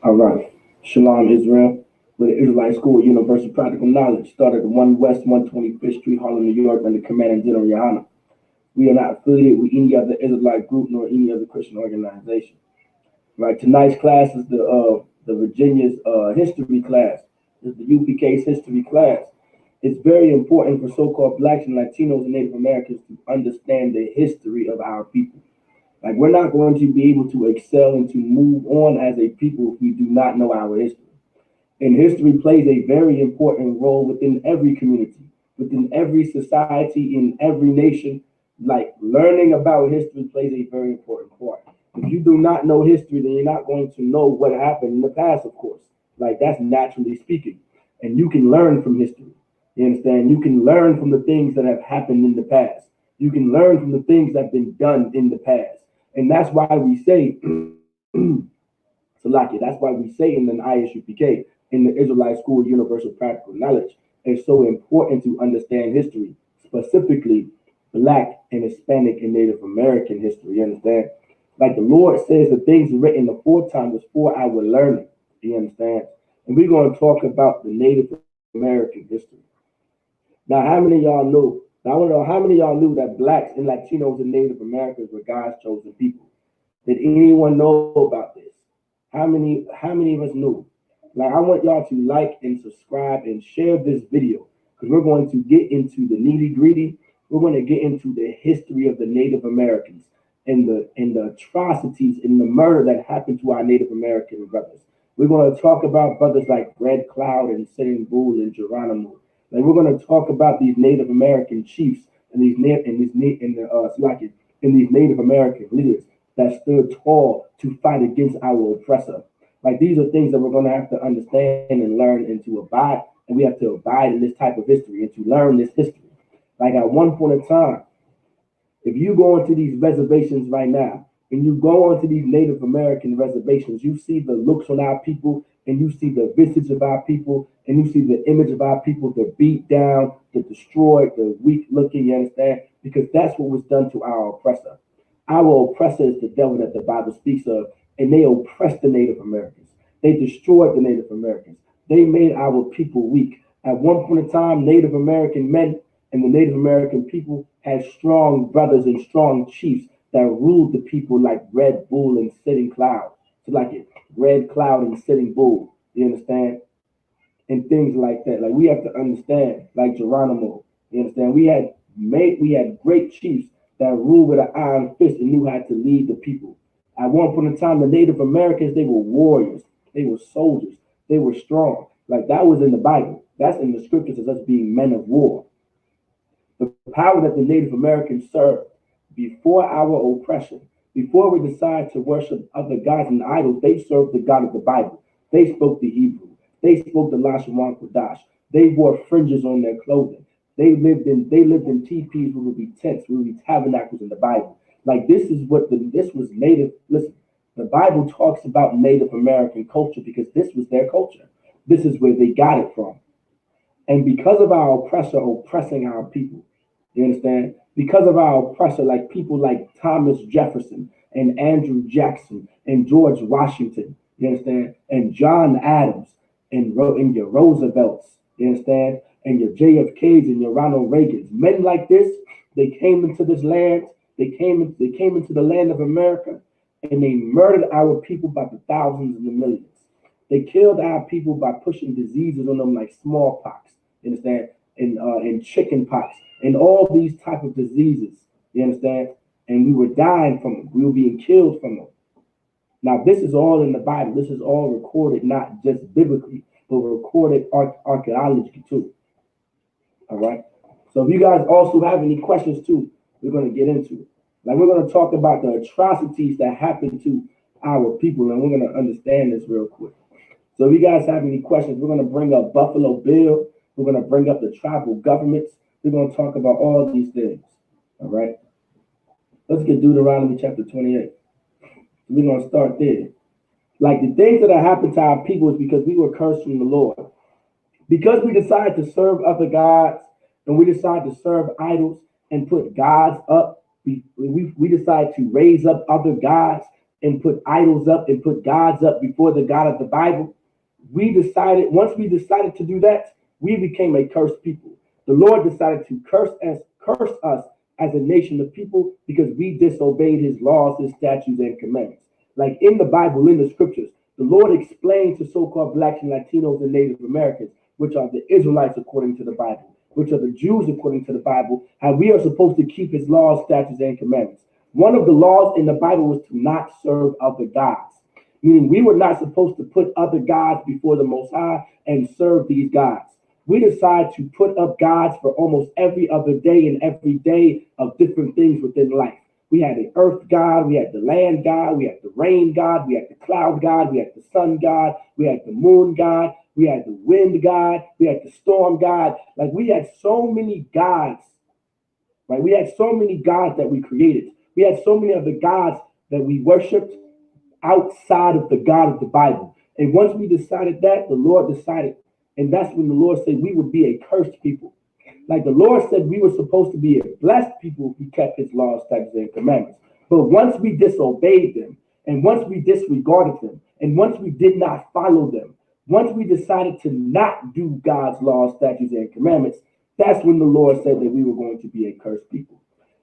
All right. Shalom, Israel. With the Israelite School of Universal Practical Knowledge, started at 1 West 125th Street, Harlem, New York, under Commanding General Yohana. We are not affiliated with any other Israelite group nor any other Christian organization. Right. Tonight's class is the Virginia's history class. It's the UPK's history class. It's very important for so-called blacks and Latinos and Native Americans to understand the history of our people. Like we're not going to be able to excel and to move on as a people if we do not know our history. And history plays a very important role within every community, within every society, in every nation. Like learning about history plays a very important part. If you do not know history, then you're not going to know what happened in the past, of course. Like that's naturally speaking. And you can learn from history. You understand? You can learn from the things that have happened in the past. You can learn from the things that have been done in the past. And that's why we say, Salaki, that's why we say in the Isupk, in the Israelite School of Universal Practical Knowledge, it's so important to understand history, specifically Black and Hispanic and Native American history. You understand? Like the Lord says, the things written aforetime was for our learning. You understand? And we're going to talk about the Native American history. Now, how many of y'all know? Now, I want to know how many of y'all knew that blacks and Latinos and Native Americans were God's chosen people? Did anyone know about this? How many of us knew? Like I want y'all to like and subscribe and share this video because we're going to get into the nitty gritty. We're going to get into the history of the Native Americans and the atrocities and the murder that happened to our Native American brothers. We're going to talk about brothers like Red Cloud and Sitting Bull and Geronimo. Like we're going to talk about these Native American chiefs and these Native American leaders that stood tall to fight against our oppressor. Like these are things that we're going to have to understand and learn and to abide, and we have to abide in this type of history and to learn this history. Like at one point in time, if you go into these reservations right now and you go onto these Native American reservations, you see the looks on our people and you see the visage of our people and you see the image of our people, the beat down, the destroyed, the weak looking, you understand? Because that's what was done to our oppressor. Our oppressor is the devil that the Bible speaks of, and they oppressed the Native Americans. They destroyed the Native Americans. They made our people weak. At one point in time, Native American men and the Native American people had strong brothers and strong chiefs that ruled the people like Red Bull and Sitting Cloud. So like it, Red Cloud and Sitting Bull. You understand? And things like that. Like we have to understand, like Geronimo. You understand? We had great chiefs that ruled with an iron fist and knew how to lead the people. At one point in time, the Native Americans, they were warriors, they were soldiers, they were strong. Like that was in the Bible. That's in the scriptures as us being men of war. The power that the Native Americans served before our oppression, before we decided to worship other gods and idols, they served the God of the Bible. They spoke the Hebrew. They spoke the Lashawan Kodash. They wore fringes on their clothing. They lived in teepees, where would be tents, where would be tabernacles in the Bible. Like this was native. Listen, the Bible talks about Native American culture because this was their culture. This is where they got it from. And because of our oppressor oppressing our people, you understand? Because of our oppressor, like people like Thomas Jefferson and Andrew Jackson and George Washington, you understand? And John Adams and your Roosevelts, you understand? And your JFKs and your Ronald Reagans. Men like this, they came into this land, they came into the land of America, and they murdered our people by the thousands and the millions. They killed our people by pushing diseases on them like smallpox, you understand, and chicken pox, and all these type of diseases, you understand. And we were dying from them. We were being killed from them. Now, this is all in the Bible. This is all recorded, not just biblically, but recorded archaeologically too. All right. So if you guys also have any questions too, we're going to get into it. Like we're going to talk about the atrocities that happened to our people, and we're going to understand this real quick. So if you guys have any questions, we're going to bring up Buffalo Bill. We're going to bring up the tribal governments. We're going to talk about all these things. All right. Let's get Deuteronomy chapter 28. We're going to start there. Like the things that have happened to our people is because we were cursed from the Lord. Because we decided to serve other gods and we decided to serve idols and put gods up, we decided to raise up other gods and put idols up and put gods up before the God of the Bible, once we decided to do that, we became a cursed people. The Lord decided to curse us as a nation of people because we disobeyed his laws, his statutes, and commandments. Like in the Bible, in the scriptures, the Lord explained to so-called blacks and Latinos and Native Americans, which are the Israelites according to the Bible, which are the Jews according to the Bible, how we are supposed to keep his laws, statutes, and commandments. One of the laws in the Bible was to not serve other gods, meaning we were not supposed to put other gods before the Most High and serve these gods. We decide to put up gods for almost every other day and every day of different things within life. We had the earth god, we had the land god, we had the rain god, we had the cloud god, we had the sun god, we had the moon god, we had the wind god, we had the storm god. Like we had so many gods, right? We had so many gods that we created. We had so many of the gods that we worshiped outside of the God of the Bible. And once we decided that, the Lord decided, and that's when the Lord said we would be a cursed people. Like the Lord said we were supposed to be a blessed people if we kept his laws, statutes, and commandments. But once we disobeyed them, and once we disregarded them, and once we did not follow them, once we decided to not do God's laws, statutes, and commandments, that's when the Lord said that we were going to be a cursed people.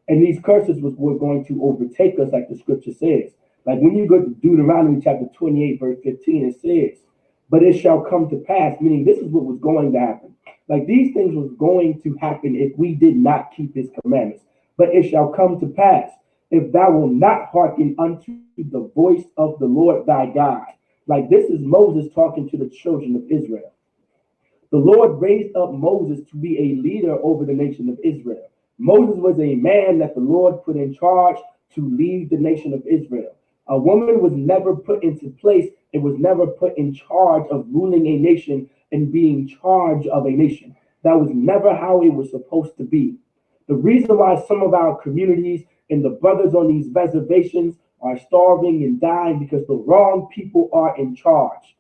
And these curses were going to overtake us, like the scripture says. Like when you go to Deuteronomy chapter 28, verse 15, it says, but it shall come to pass, meaning this is what was going to happen. Like these things was going to happen if we did not keep his commandments. But it shall come to pass if thou wilt not hearken unto the voice of the Lord thy God. Like this is Moses talking to the children of Israel. The Lord raised up Moses to be a leader over the nation of Israel. Moses was a man that the Lord put in charge to lead the nation of Israel. A woman was never put into place. It was never put in charge of ruling a nation and being charge of a nation. That was never how it was supposed to be. The reason why some of our communities and the brothers on these reservations are starving and dying because the wrong people are in charge.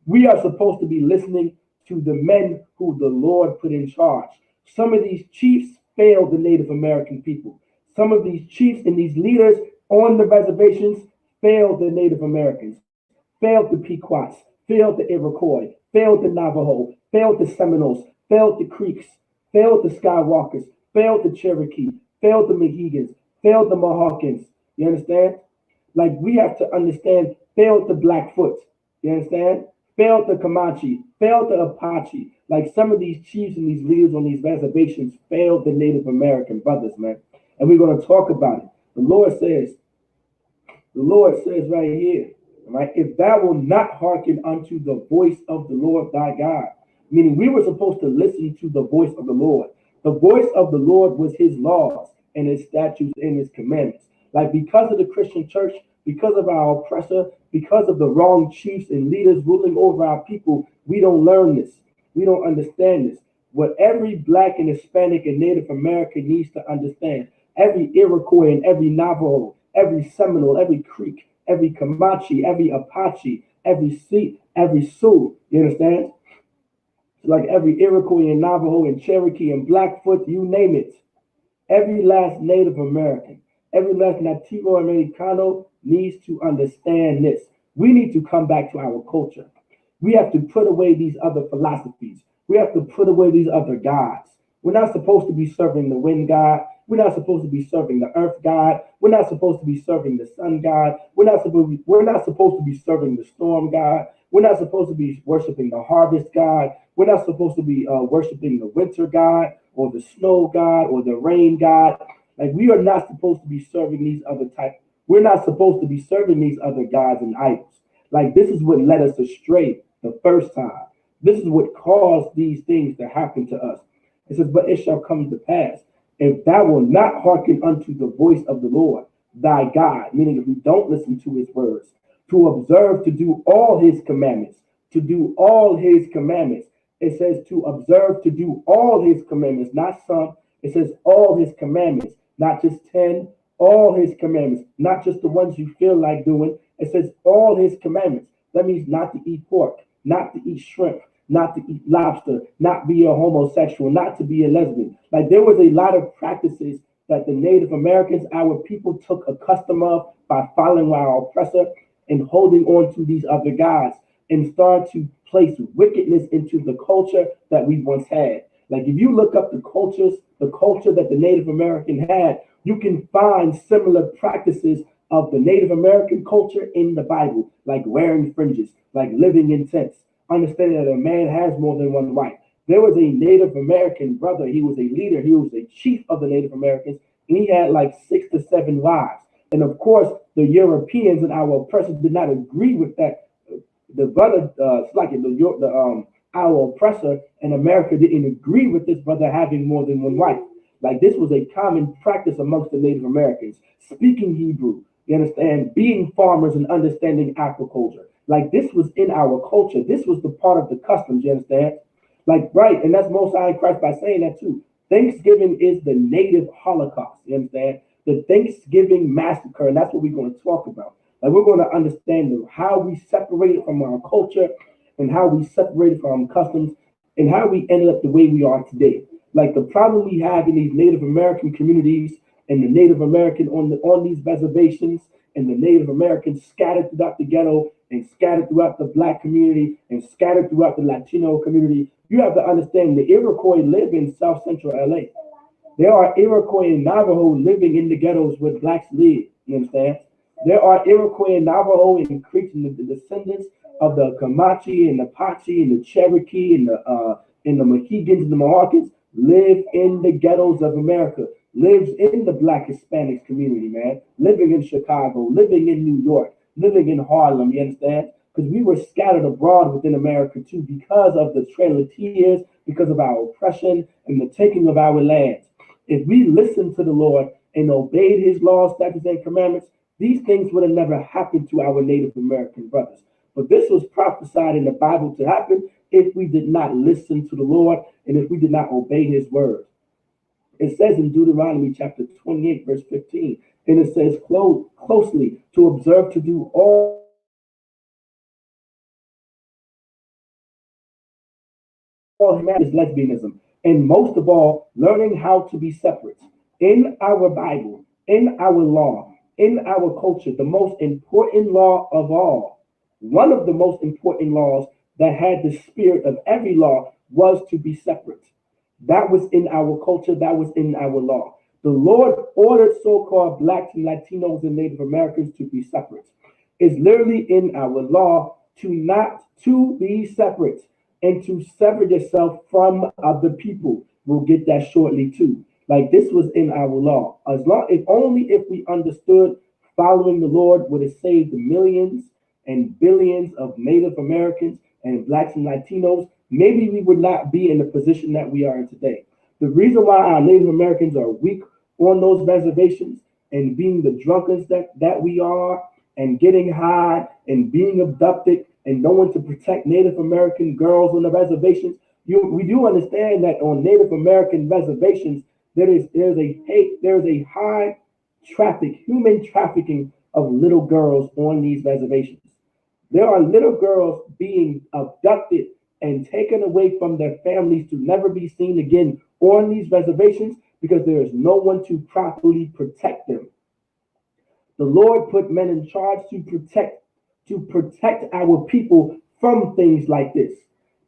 We are supposed to be listening to the men who the Lord put in charge. Some of these chiefs failed the Native American people. Some of these chiefs and these leaders on the reservations failed the Native Americans, failed the Pequots, failed the Iroquois, failed the Navajo, failed the Seminoles, failed the Creeks, failed the Skywalkers, failed the Cherokee, failed the Mohegans, failed the Mohawkins. You understand? Like we have to understand, failed the Blackfoot. You understand? Failed the Comanche, failed the Apache. Like some of these chiefs and these leaders on these reservations failed the Native American brothers, man. And we're going to talk about it. The Lord says right here, right? If thou wilt not hearken unto the voice of the Lord thy God, meaning we were supposed to listen to the voice of the Lord. The voice of the Lord was his laws and his statutes and his commandments. Like because of the Christian church, because of our oppressor, because of the wrong chiefs and leaders ruling over our people, we don't learn this. We don't understand this. What every Black and Hispanic and Native American needs to understand, every Iroquois and every Navajo, every Seminole, every Creek, every Comanche, every Apache, every Sioux, you understand? Like every Iroquois and Navajo and Cherokee and Blackfoot, you name it. Every last Native American, every last Nativo Americano needs to understand this. We need to come back to our culture. We have to put away these other philosophies. We have to put away these other gods. We're not supposed to be serving the wind god. We're not supposed to be serving the earth god. We're not supposed to be serving the sun god. We're not supposed to be serving the storm god. We're not supposed to be worshiping the harvest god. We're not supposed to be worshiping the winter god or the snow god or the rain god. Like we are not supposed to be serving these other types. We're not supposed to be serving these other gods and idols. Like this is what led us astray the first time. This is what caused these things to happen to us. It says, but it shall come to pass, if thou wilt not hearken unto the voice of the Lord, thy God, meaning if we don't listen to his words, to observe to do all his commandments, to do all his commandments. It says to observe to do all his commandments, not some. It says all his commandments, not just 10, all his commandments, not just the ones you feel like doing. It says all his commandments. That means not to eat pork, not to eat shrimp, not to eat lobster, not be a homosexual, not to be a lesbian. Like there was a lot of practices that the Native Americans, our people, took a custom of by following our oppressor and holding on to these other gods and started to place wickedness into the culture that we once had. Like if you look up the culture that the Native American had, you can find similar practices of the Native American culture in the Bible, like wearing fringes, like living in tents, understanding that a man has more than one wife. There was a Native American brother, he was a leader, he was a chief of the Native Americans, and he had like 6 to 7 wives. And of course, the Europeans and our oppressors did not agree with that. The brother, like our oppressor in America didn't agree with this brother having more than one wife. Like this was a common practice amongst the Native Americans, speaking Hebrew, you understand, being farmers and understanding agriculture. Like this was in our culture. This was the part of the customs, you understand? Like, right, and that's Most High in Christ by saying that too. Thanksgiving is the native Holocaust, you understand? The Thanksgiving massacre, and that's what we're going to talk about. Like we're going to understand how we separated from our culture and how we separated from customs and how we ended up the way we are today. Like the problem we have in these Native American communities and the Native American on these reservations and the Native Americans scattered throughout the ghetto and scattered throughout the Black community and scattered throughout the Latino community. You have to understand the Iroquois live in South Central LA. There are Iroquois and Navajo living in the ghettos where Blacks live. You understand? There are Iroquois and Navajo and Creeks and the descendants of the Comanche and the Apache and the Cherokee and the Mohegans and the Mohawkins live in the ghettos of America, lives in the Black Hispanics community, man, living in Chicago, living in New York, living in Harlem, you understand? Because we were scattered abroad within America too because of the Trail of Tears, because of our oppression and the taking of our lands. If we listened to the Lord and obeyed his laws, statutes, and commandments, these things would have never happened to our Native American brothers. But this was prophesied in the Bible to happen if we did not listen to the Lord and if we did not obey his word. It says in Deuteronomy chapter 28, verse 15, and it says closely to observe to do all humanity is lesbianism. And most of all, learning how to be separate. In our Bible, in our law, in our culture, the most important law of all, one of the most important laws that had the spirit of every law was to be separate. That was in our culture, that was in our law. The Lord ordered so-called Blacks and Latinos and Native Americans to be separate. It's literally in our law to not to be separate and to sever yourself from other people. We'll get that shortly too. Like this was in our law. If only if we understood following the Lord would have saved the millions and billions of Native Americans and Blacks and Latinos, maybe we would not be in the position that we are in today. The reason why our Native Americans are weak on those reservations and being the drunkards that we are and getting high and being abducted and no one to protect Native American girls on the reservations, we do understand that on Native American reservations, there's a high human trafficking of little girls on these reservations. There are little girls being abducted and taken away from their families to never be seen again on these reservations because there is no one to properly protect them. The Lord put men in charge to protect our people from things like this.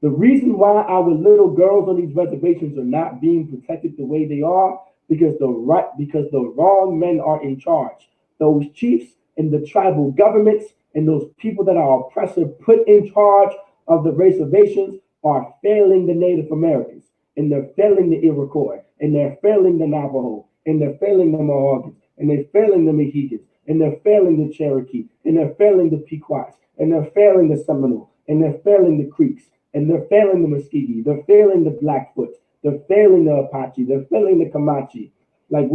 The reason why our little girls on these reservations are not being protected the way they are because the wrong men are in charge. Those chiefs and the tribal governments and those people that our oppressor put in charge of the reservations are failing the Native Americans, and they're failing the Iroquois, and they're failing the Navajo, and they're failing the Mohawks, and they're failing the Mohegans, and they're failing the Cherokee, and they're failing the Pequots, and they're failing the Seminole, and they're failing the Creeks, and they're failing the Muskegee, they're failing the Blackfoot, they're failing the Apache, they're failing the Comanche, they're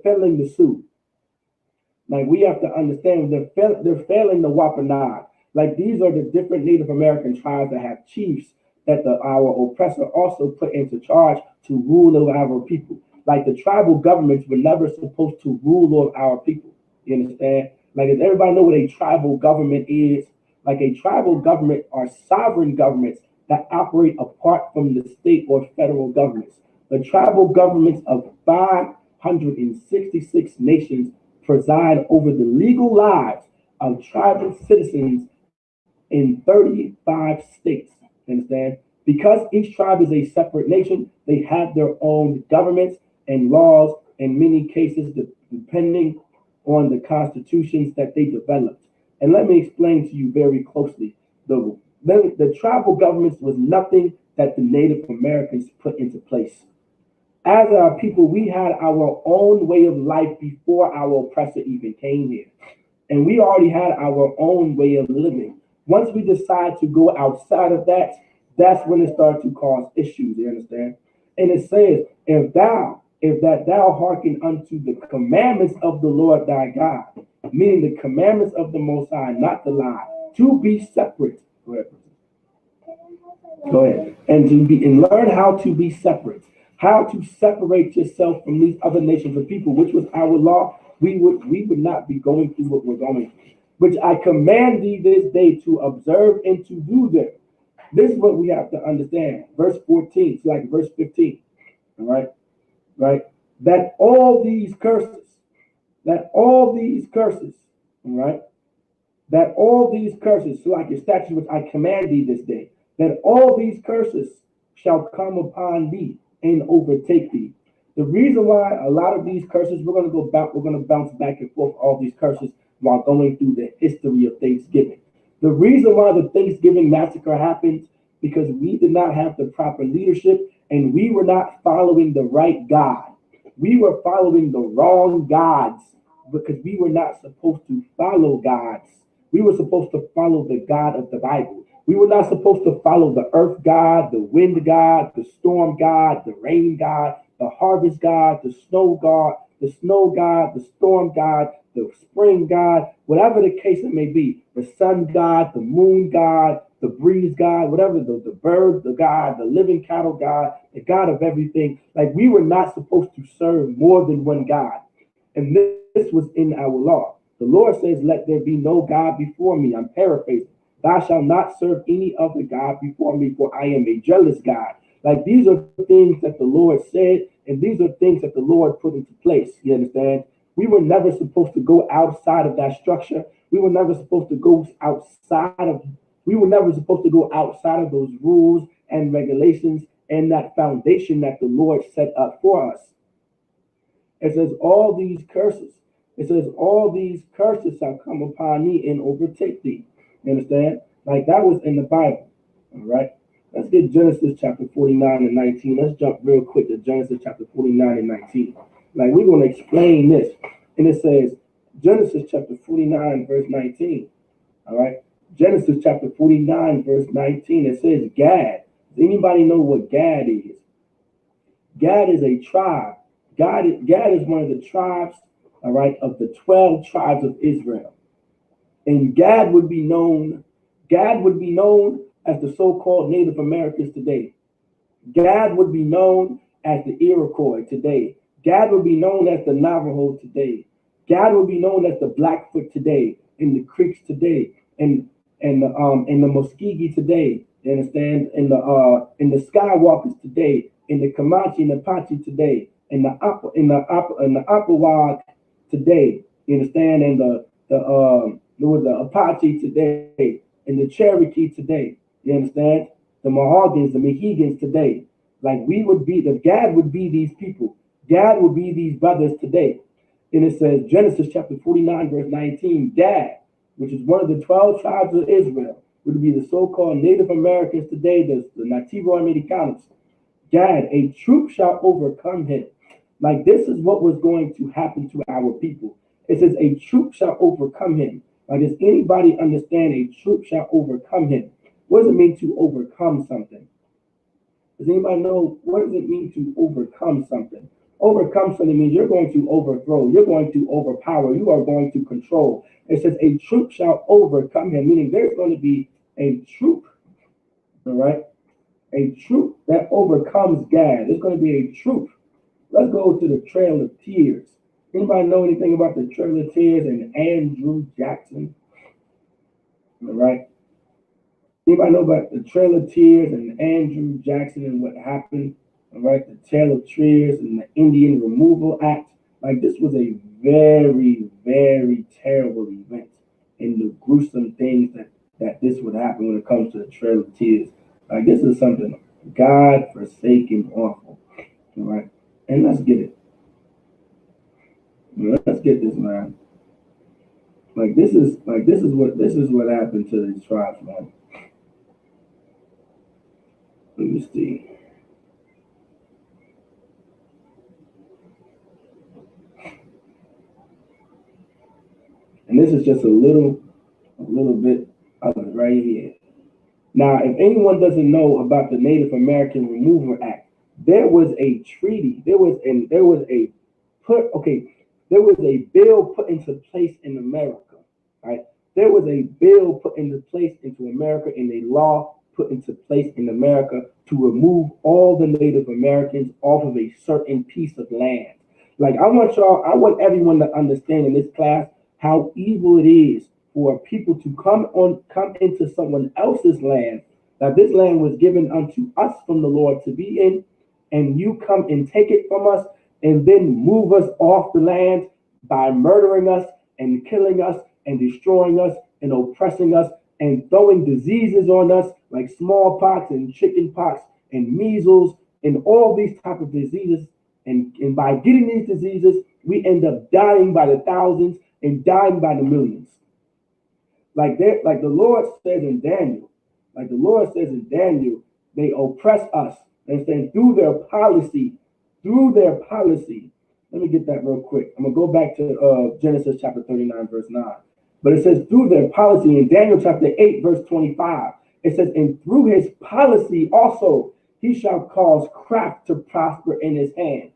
failing the Sioux. Like we have to understand they're failing the Wampanoag. Like these are the different Native American tribes that have chiefs that our oppressor also put into charge to rule over our people. Like the tribal governments were never supposed to rule over our people. You understand? Like does everybody know what a tribal government is? Like a tribal government are sovereign governments that operate apart from the state or federal governments. The tribal governments of 5 166 nations preside over the legal lives of tribal citizens in 35 states. Understand? Because each tribe is a separate nation, they have their own governments and laws in many cases, depending on the constitutions that they developed. And let me explain to you very closely. The tribal governments was nothing that the Native Americans put into place. As our people, we had our own way of life before our oppressor even came here. And we already had our own way of living. Once we decide to go outside of that, that's when it starts to cause issues, you understand? And it says, if that thou hearken unto the commandments of the Lord thy God, meaning the commandments of the Most High, not the lie, to be separate. Go ahead. And to be and learn how to be separate, how to separate yourself from these other nations of people, which was our law. We would not be going through what we're going through. Which I command thee this day to observe and to do them. This is what we have to understand. Verse 14, it's like verse 15. All right. Right? That all these curses, all right, that all these curses, so like your statute which I command thee this day, that all these curses shall come upon thee and overtake thee. The reason why a lot of these curses, we're going to bounce back and forth all these curses while going through the history of Thanksgiving. The reason why the Thanksgiving massacre happened because we did not have the proper leadership and we were not following the right God. We were following the wrong gods because we were not supposed to follow gods. We were supposed to follow the God of the Bible. We were not supposed to follow the earth God, the wind God, the storm God, the rain God, the harvest God, the snow God, the storm God, the spring God, whatever the case it may be, the sun God, the moon God, the breeze God, whatever, the bird, the God, the living cattle God, the God of everything. Like we were not supposed to serve more than one God. And this was in our law. The Lord says, let there be no God before me. I'm paraphrasing. Thou shalt not serve any other God before me, for I am a jealous God. Like these are things that the Lord said, and these are things that the Lord put into place. You understand? We were never supposed to go outside of that structure. We were never supposed to go outside of those rules and regulations and that foundation that the Lord set up for us. It says all these curses. It says all these curses shall come upon thee and overtake thee. You understand? Like that was in the Bible. All right. Let's get Genesis chapter 49 and 19. Let's jump real quick to Genesis chapter 49 and 19. Like we're going to explain this. And it says Genesis chapter 49 verse 19. All right. Genesis chapter 49 verse 19. It says Gad. Does anybody know what Gad is? Gad is a tribe. Gad is one of the tribes, all right, of the 12 tribes of Israel. And Gad would be known as the so-called Native Americans today. Gad would be known as the Iroquois today. Gad would be known as the Navajo today. Gad would be known as the Blackfoot today, and the Creeks today, and the Muskegee today. You understand? And the Skywalkers today, and the Comanche and Apache today, and the Apawag today. You understand? And the Apache today, and the Cherokee today. You understand? The Mohawkins, the Mohegans today. Like the Gad would be these people. Gad would be these brothers today. And it says Genesis chapter 49 verse 19, Gad, which is one of the 12 tribes of Israel, would be the so-called Native Americans today, the Nativo Americanos. Gad, a troop shall overcome him. Like this is what was going to happen to our people. It says a troop shall overcome him. Like does anybody understand a troop shall overcome him? What does it mean to overcome something? Does anybody know what does it mean to overcome something? Overcome something means you're going to overthrow, you're going to overpower, you are going to control. It says a troop shall overcome him, meaning there's going to be a troop, all right? A troop that overcomes Gad. There's going to be a troop. Let's go to the Trail of Tears. Anybody know anything about the Trail of Tears and Andrew Jackson? All right. Anybody know about the Trail of Tears and Andrew Jackson and what happened? All right. The Trail of Tears and the Indian Removal Act. Like this was a very, very terrible event, and the gruesome things that this would happen when it comes to the Trail of Tears. Like this is something God forsaken awful. All right, and let's get it. Let's get this, man. Like this is what happened to these tribes, man. Let me see. And this is just a little bit of it right here. Now, if anyone doesn't know about the Native American Removal Act, there was a treaty. There was a bill put into place in America, right? There was a bill put into place into America and a law put into place in America to remove all the Native Americans off of a certain piece of land. Like I want everyone to understand in this class how evil it is for people to come into someone else's land, that this land was given unto us from the Lord to be in, and you come and take it from us and then move us off the land by murdering us and killing us and destroying us and oppressing us and throwing diseases on us like smallpox and chickenpox and measles and all these type of diseases. And by getting these diseases, we end up dying by the thousands and dying by the millions. Like the Lord says in Daniel, like the Lord says in Daniel, they oppress us and saying through their policy. Let me get that real quick. I'm gonna go back to Genesis chapter 39, verse 9. But it says through their policy in Daniel chapter 8, verse 25. It says, and through his policy also he shall cause craft to prosper in his hand.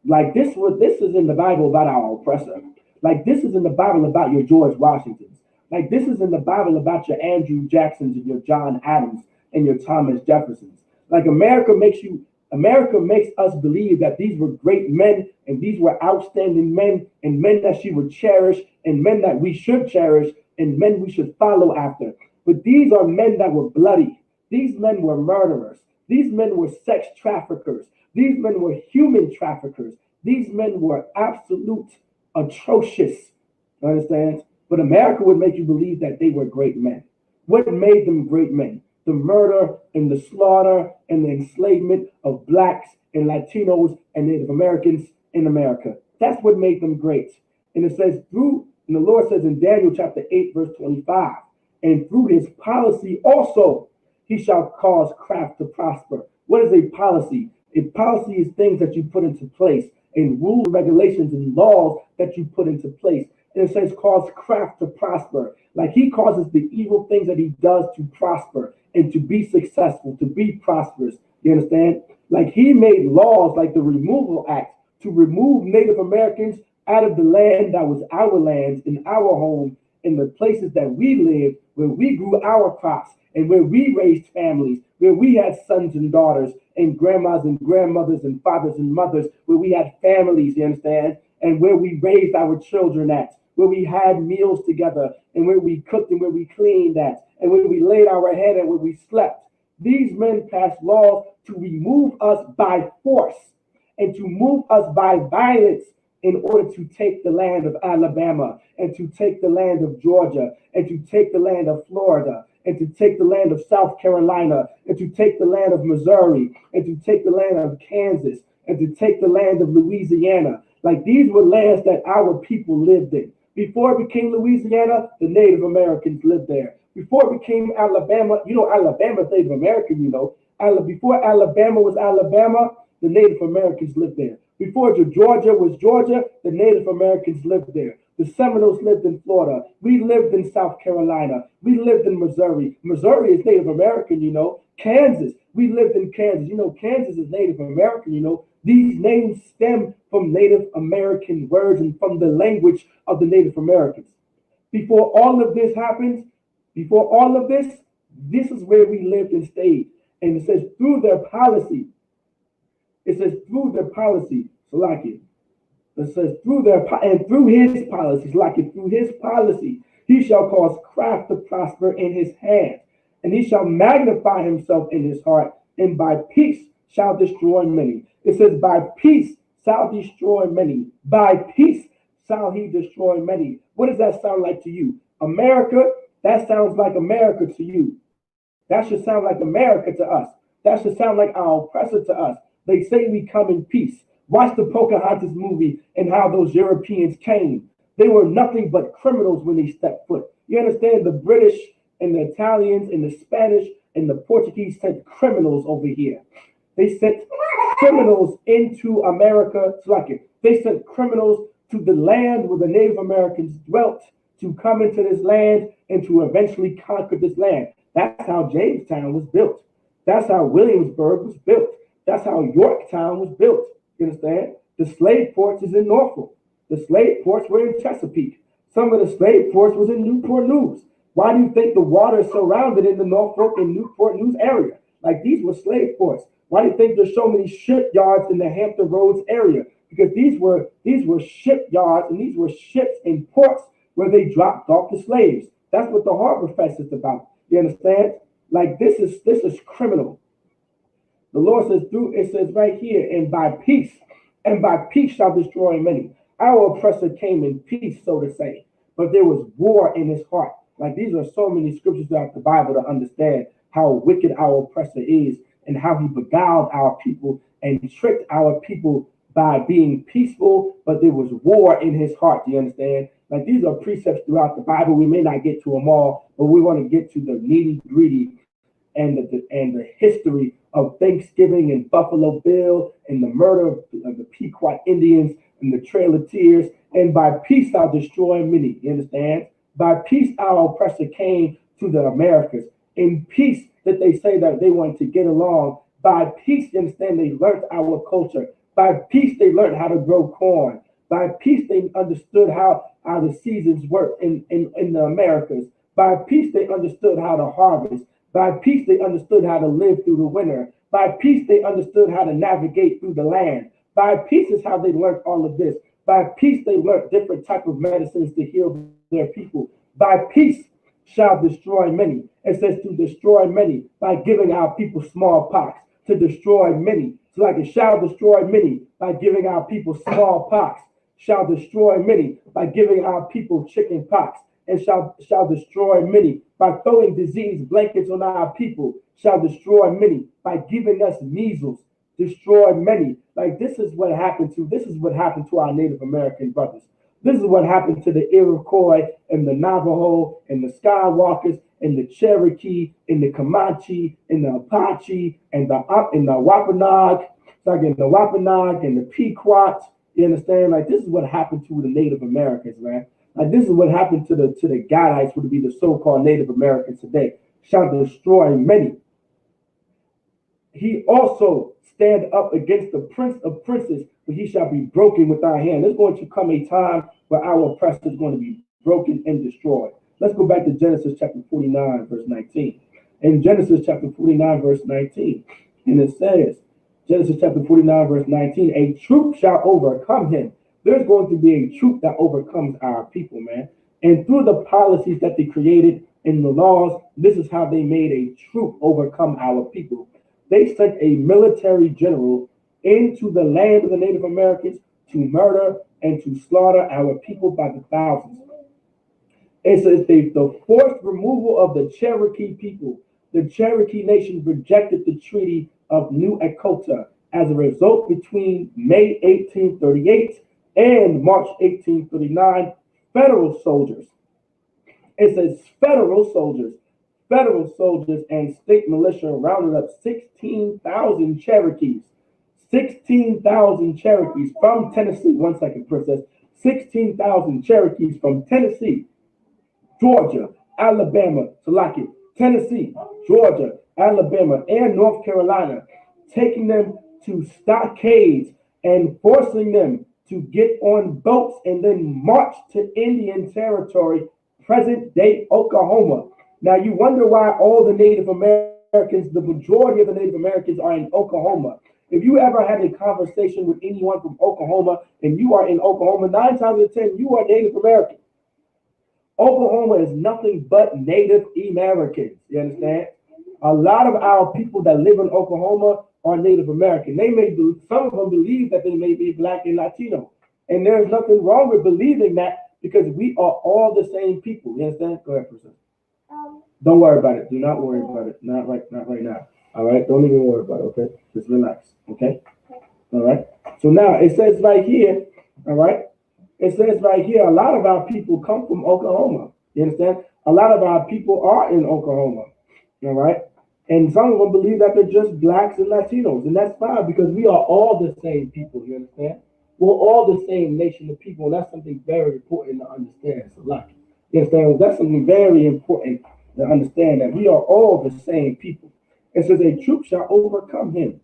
Like this is in the Bible about our oppressor. Like this is in the Bible about your George Washingtons. Like this is in the Bible about your Andrew Jacksons and your John Adams and your Thomas Jeffersons. Like America makes us believe that these were great men and these were outstanding men and men that she would cherish and men that we should cherish and men we should follow after. But these are men that were bloody. These men were murderers. These men were sex traffickers. These men were human traffickers. These men were absolute atrocious. Understand? But America would make you believe that they were great men. What made them great men? The murder and the slaughter and the enslavement of blacks and Latinos and Native Americans in America. That's what made them great. And it says and the Lord says in Daniel chapter 8, verse 25, and through his policy also he shall cause craft to prosper. What is a policy? A policy is things that you put into place, and rules, regulations, and laws that you put into place. And it says cause craft to prosper. Like he causes the evil things that he does to prosper and to be successful, to be prosperous. You understand? Like he made laws like the Removal Act to remove Native Americans out of the land that was our lands, in our home, in the places that we lived, where we grew our crops, and where we raised families, where we had sons and daughters, and grandmas and grandmothers, and fathers and mothers, where we had families, you understand? And where we raised our children at, where we had meals together, and where we cooked and where we cleaned at, and where we laid our head and where we slept. These men passed laws to remove us by force and to move us by violence in order to take the land of Alabama and to take the land of Georgia and to take the land of Florida and to take the land of South Carolina and to take the land of Missouri and to take the land of Kansas and to take the land of Louisiana. Like these were lands that our people lived in. Before it became Louisiana, the Native Americans lived there. Before it became Alabama, Alabama's Native American, Before Alabama was Alabama, the Native Americans lived there. Before Georgia was Georgia, the Native Americans lived there. The Seminoles lived in Florida. We lived in South Carolina. We lived in Missouri. Missouri is Native American. Kansas, we lived in Kansas. Kansas is Native American. These names stem from Native American words and from the language of the Native Americans. Before all of this happens, before all of this is where we lived and stayed. And it says through their policy, so like it says through his policies, through his policy, he shall cause craft to prosper in his hand, and he shall magnify himself in his heart, and by peace shall destroy many. It says, by peace shall destroy many. By peace shall he destroy many. What does that sound like to you? America, that sounds like America to you. That should sound like America to us. That should sound like our oppressor to us. They say we come in peace. Watch the Pocahontas movie and how those Europeans came. They were nothing but criminals when they stepped foot. You understand? The British and the Italians and the Spanish and the Portuguese sent criminals over here. They sent criminals into America. They sent criminals to the land where the Native Americans dwelt to come into this land and to eventually conquer this land. That's how Jamestown was built. That's how Williamsburg was built. That's how Yorktown was built. You understand? The slave ports is in Norfolk. The slave ports were in Chesapeake. Some of the slave ports was in Newport News. Why do you think the water is surrounded in the Norfolk and Newport News area? Like these were slave ports. Why do you think there's so many shipyards in the Hampton Roads area? Because these were shipyards and these were ships and ports where they dropped off the slaves. That's what the Harbor Fest is about. You understand? Like this is criminal. The Lord says it says right here, and by peace shall destroy many. Our oppressor came in peace, so to say, but there was war in his heart. Like these are so many scriptures throughout the Bible to understand how wicked our oppressor is and how he beguiled our people and tricked our people by being peaceful, but there was war in his heart. Do you understand? Like these are precepts throughout the Bible. We may not get to them all, but we want to get to the nitty gritty and the history of Thanksgiving and Buffalo Bill and the murder of the Pequot Indians and the Trail of Tears. And by peace I'll destroy many. You understand? By peace our oppressor came to the Americas. In peace that they say that they want to get along. By peace, you understand, they learned our culture. By peace they learned how to grow corn. By peace they understood how the seasons work in the Americas. By peace they understood how to harvest. By peace they understood how to live through the winter. By peace they understood how to navigate through the land. By peace is how they learned all of this. By peace they learned different type of medicines to heal their people. By peace shall destroy many. It says to destroy many by giving our people smallpox. To destroy many. So like it shall destroy many by giving our people smallpox. Shall destroy many by giving our people chicken pox. And shall destroy many by throwing disease blankets on our people. Shall destroy many by giving us measles. Destroy many. Like this is what happened to our Native American brothers. This is what happened to the Iroquois and the Navajo and the Skywalkers and the Cherokee and the Comanche and the Apache and the Wampanoag, and the Pequot. You understand? Like this is what happened to the Native Americans, man. Like this is what happened to the Gadites, would be the so-called Native Americans today. Shall destroy many. He also stand up against the prince of princes, but he shall be broken with our hand. There's going to come a time where our oppressor is going to be broken and destroyed. Let's go back to Genesis chapter 49, verse 19. In Genesis chapter 49, verse 19, and it says, Genesis chapter 49, verse 19, a troop shall overcome him. There's going to be a troop that overcomes our people, man. And through the policies that they created in the laws, this is how they made a troop overcome our people. They sent a military general into the land of the Native Americans to murder and to slaughter our people by the thousands. It says the forced removal of the Cherokee people. The Cherokee nation rejected the Treaty of New Echota. As a result, between May 1838 and March 1839, federal soldiers. It says federal soldiers and state militia rounded up 16,000 Cherokees. 16,000 Cherokees from Tennessee. One second, Princess. 16,000 Cherokees from Tennessee, Georgia, Alabama, Tennessee, Georgia, Alabama, and North Carolina, taking them to stockades and forcing them to get on boats and then march to Indian Territory, present-day Oklahoma. Now, you wonder why all the Native Americans, the majority of the Native Americans are in Oklahoma. If you ever had a conversation with anyone from Oklahoma and you are in Oklahoma, 9 times out of 10, you are Native American. Oklahoma is nothing but Native Americans. You understand? A lot of our people that live in Oklahoma are Native American. They may be, some of them believe that they may be Black and Latino, and there's nothing wrong with believing that because we are all the same people. You understand? Go ahead, Priscilla. Don't worry about it. Do not worry about it. Not right now. All right. Don't even worry about it. Okay. Just relax. Okay. All right. So now it says right here. All right. It says right here. A lot of our people come from Oklahoma. You understand? A lot of our people are in Oklahoma. All right. And some of them believe that they're just blacks and Latinos, and that's fine because we are all the same people. You understand? We're all the same nation of people, and that's something very important to understand. So, like, you understand? That's something very important to understand that we are all the same people. It says a troop shall overcome him,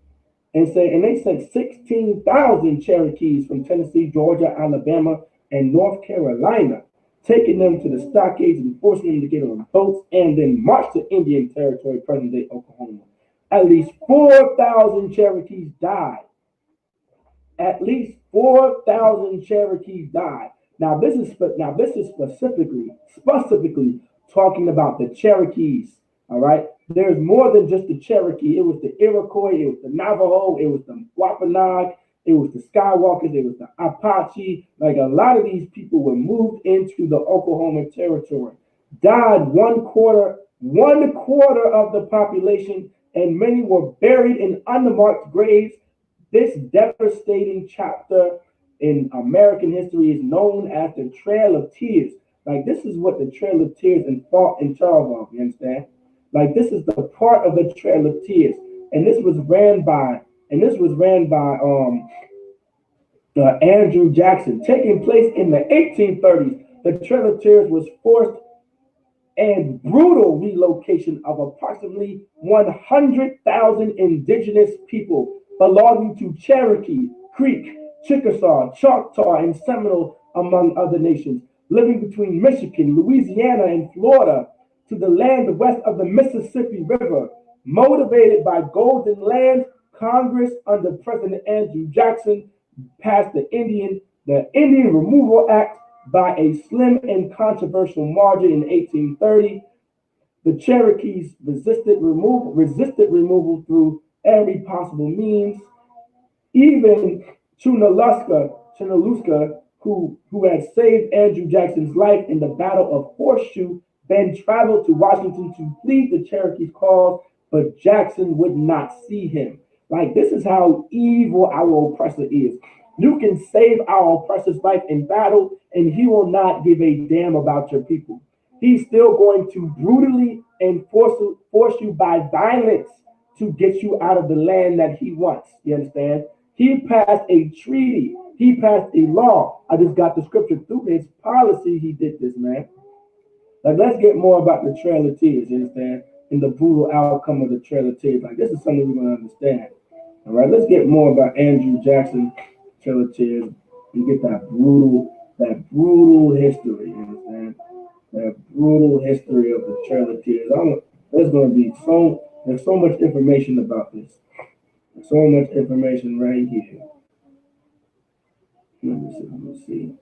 and they sent 16,000 Cherokees from Tennessee, Georgia, Alabama, and North Carolina, taking them to the stockades and forcing them to get on boats and then march to Indian Territory, present day Oklahoma. At least 4,000 Cherokees died. At least 4,000 Cherokees died. Now this is specifically talking about the Cherokees. All right, there's more than just the Cherokee. It was the Iroquois, it was the Navajo, it was the Wampanoag, it was the Skywalkers, it was the Apache. Like a lot of these people were moved into the Oklahoma Territory. Died one quarter of the population, and many were buried in unmarked graves. This devastating chapter in American history is known as the Trail of Tears. Like this is what the Trail of Tears and fought in Charles, you understand? Like this is the part of the Trail of Tears, and this was ran by Andrew Jackson, taking place in the 1830s. The Trail of Tears was forced and brutal relocation of approximately 100,000 indigenous people belonging to Cherokee, Creek, Chickasaw, Choctaw, and Seminole, among other nations, living between Michigan, Louisiana, and Florida to the land west of the Mississippi River. Motivated by golden lands, Congress under President Andrew Jackson passed the Indian Removal Act by a slim and controversial margin in 1830. The Cherokees resisted removal through every possible means. Even Chunaluska, who had saved Andrew Jackson's life in the Battle of Horseshoe Bend, traveled to Washington to plead the Cherokees' cause, but Jackson would not see him. Like, this is how evil our oppressor is. You can save our oppressor's life in battle, and he will not give a damn about your people. He's still going to brutally and force you by violence to get you out of the land that he wants. You understand? He passed a treaty. He passed a law. I just got the scripture through his policy. He did this, man. Like, let's get more about the Trail of Tears, you understand? And the brutal outcome of the Trail of Tears. Like, this is something we're going to understand. All right, let's get more about Andrew Jackson, Trail of Tears, and get that brutal history, you understand? That brutal history of the Trail of Tears. There's so much information about this. There's so much information right here. Let me see.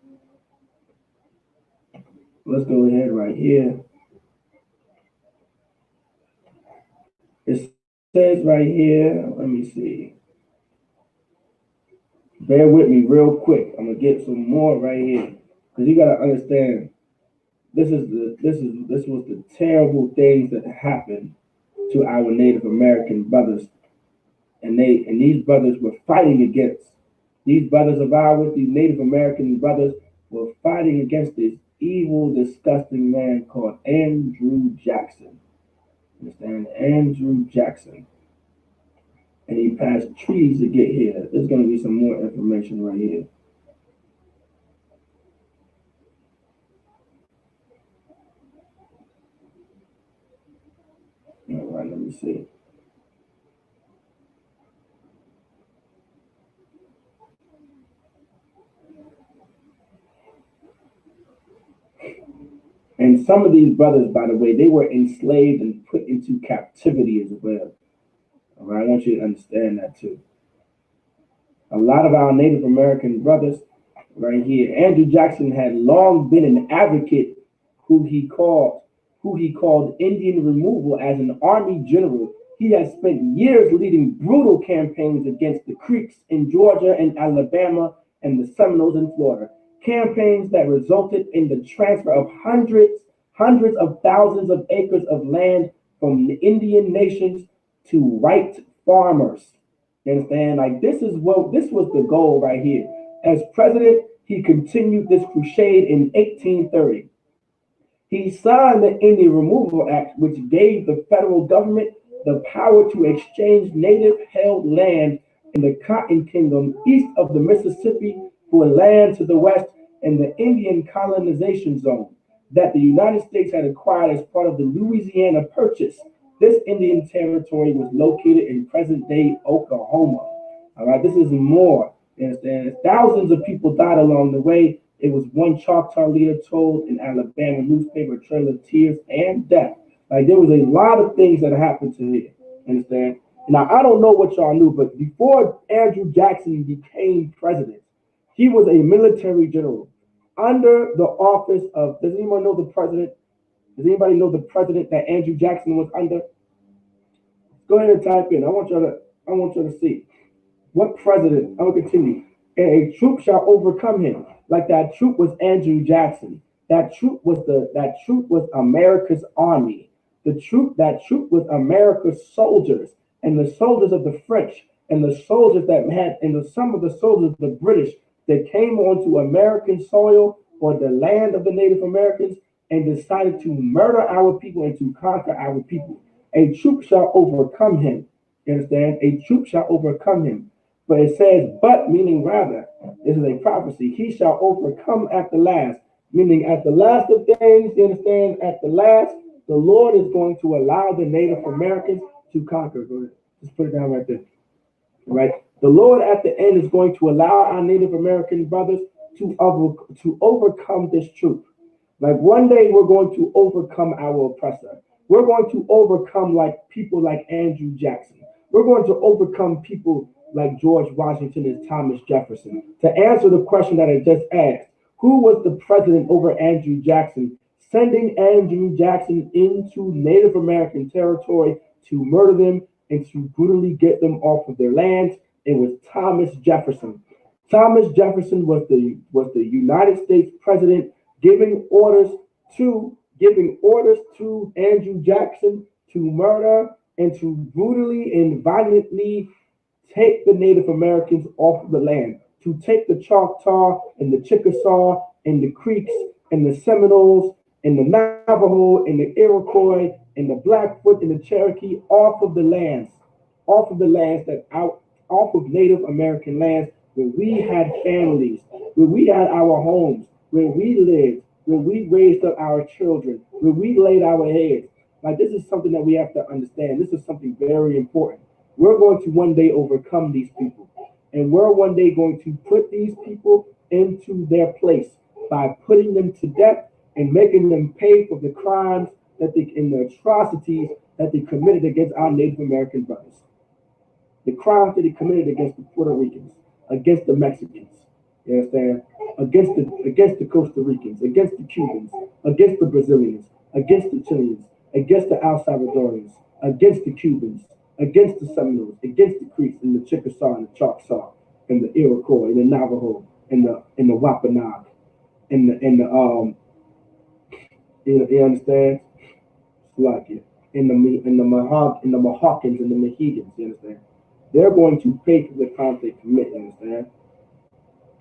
Let's go ahead right here. It says right here, let me see. Bear with me real quick. I'm gonna get some more right here. Because you gotta understand, this was the terrible things that happened to our Native American brothers. And these brothers were fighting against these brothers of ours, these Native American brothers were fighting against this evil, disgusting man called Andrew Jackson. Understand? Andrew Jackson. And he passed treaties to get here. There's going to be some more information right here. All right, let me see. And some of these brothers, by the way, they were enslaved and put into captivity as well. All right, I want you to understand that too. A lot of our Native American brothers, right here, Andrew Jackson had long been an advocate who he called Indian removal as an army general. He has spent years leading brutal campaigns against the Creeks in Georgia and Alabama and the Seminoles in Florida. Campaigns that resulted in the transfer of hundreds of thousands of acres of land from the Indian nations to white farmers. You understand? Like this was the goal right here. As president, he continued this crusade in 1830. He signed the Indian Removal Act, which gave the federal government the power to exchange native held land in the Cotton Kingdom east of the Mississippi for land to the west in the Indian colonization zone that the United States had acquired as part of the Louisiana Purchase. This Indian territory was located in present day Oklahoma. All right, this is more. You understand? Thousands of people died along the way. It was one Choctaw leader told in Alabama newspaper, a trail of tears and death. Like there was a lot of things that happened to here. Understand? Now I don't know what y'all knew, but before Andrew Jackson became president, he was a military general under the office of. Does anyone know the president? Does anybody know the president that Andrew Jackson was under? Go ahead and type in. I want y'all to see what president. I will continue. A troop shall overcome him. Like that troop was Andrew Jackson. That troop was America's army. That troop was America's soldiers and the soldiers of the French and the soldiers that had and some of the soldiers of the British that came onto American soil or the land of the Native Americans and decided to murder our people and to conquer our people. A troop shall overcome him. You understand? A troop shall overcome him. But it says, but meaning rather, this is a prophecy. He shall overcome at the last, meaning at the last of things. You understand? At the last, the Lord is going to allow the Native Americans to conquer. Go ahead. Just put it down right there. All right. The Lord at the end is going to allow our Native American brothers to overcome this truth. Like one day we're going to overcome our oppressor. We're going to overcome like people like Andrew Jackson. We're going to overcome people like George Washington and Thomas Jefferson. To answer the question that I just asked, who was the president over Andrew Jackson, sending Andrew Jackson into Native American territory to murder them and to brutally get them off of their lands? It was Thomas Jefferson. Thomas Jefferson was the United States president giving orders to Andrew Jackson to murder and to brutally and violently take the Native Americans off of the land, to take the Choctaw and the Chickasaw and the Creeks and the Seminoles and the Navajo and the Iroquois and the Blackfoot and the Cherokee off of the lands off of Native American lands where we had families, where we had our homes, where we lived, where we raised up our children, where we laid our heads. Like this is something that we have to understand. This is something very important. We're going to one day overcome these people. And we're one day going to put these people into their place by putting them to death and making them pay for the crimes and the atrocities that they committed against our Native American brothers. The crimes that they committed against the Puerto Ricans, against the Mexicans, you understand? Against the Costa Ricans, against the Cubans, against the Brazilians, against the Chileans, against the El Salvadorians, against the Cubans, against the Seminoles, against the Creeks and the Chickasaw and the Choctaw and the Iroquois and the Navajo and the Wampanoag and the you understand? Like it. And the Mohawkins and the Mohegans, you understand? They're going to pay for the crimes they commit, you understand?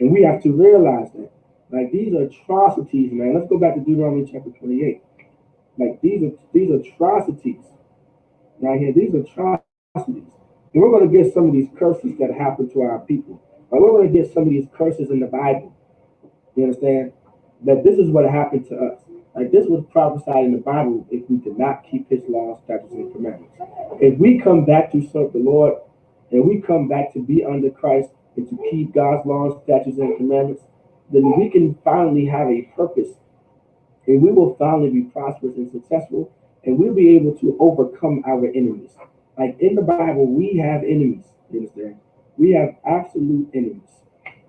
And we have to realize that. Like these atrocities, man. Let's go back to Deuteronomy chapter 28. Like these atrocities right here, these atrocities. And we're going to get some of these curses that happen to our people. Like we're going to get some of these curses in the Bible. You understand? That this is what happened to us. Like this was prophesied in the Bible if we did not keep his laws, statutes, and commandments. If we come back to serve the Lord, and we come back to be under Christ and to keep God's laws, statutes, and commandments, then we can finally have a purpose. And we will finally be prosperous and successful, and we'll be able to overcome our enemies. Like in the Bible, we have enemies, you understand? We have absolute enemies.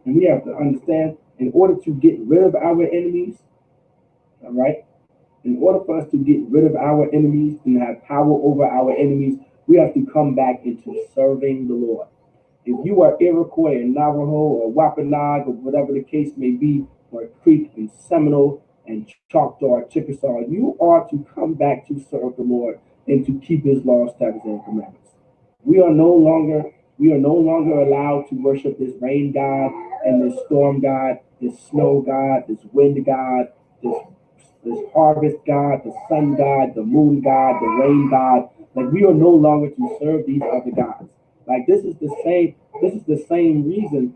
And we have to understand, in order to get rid of our enemies, all right, in order for us to get rid of our enemies and have power over our enemies, We have to come back into serving the Lord. If you are Iroquois and Navajo or Wampanoag or whatever the case may be, or Creek and Seminole and Choctaw or Chickasaw, you are to come back to serve the Lord and to keep his laws, statutes, and commandments. We are no longer allowed to worship this rain god and this storm god, this snow god, this wind god, this harvest god, the sun god, the moon god, the rain god. Like we are no longer to serve these other gods. Like this is the same reason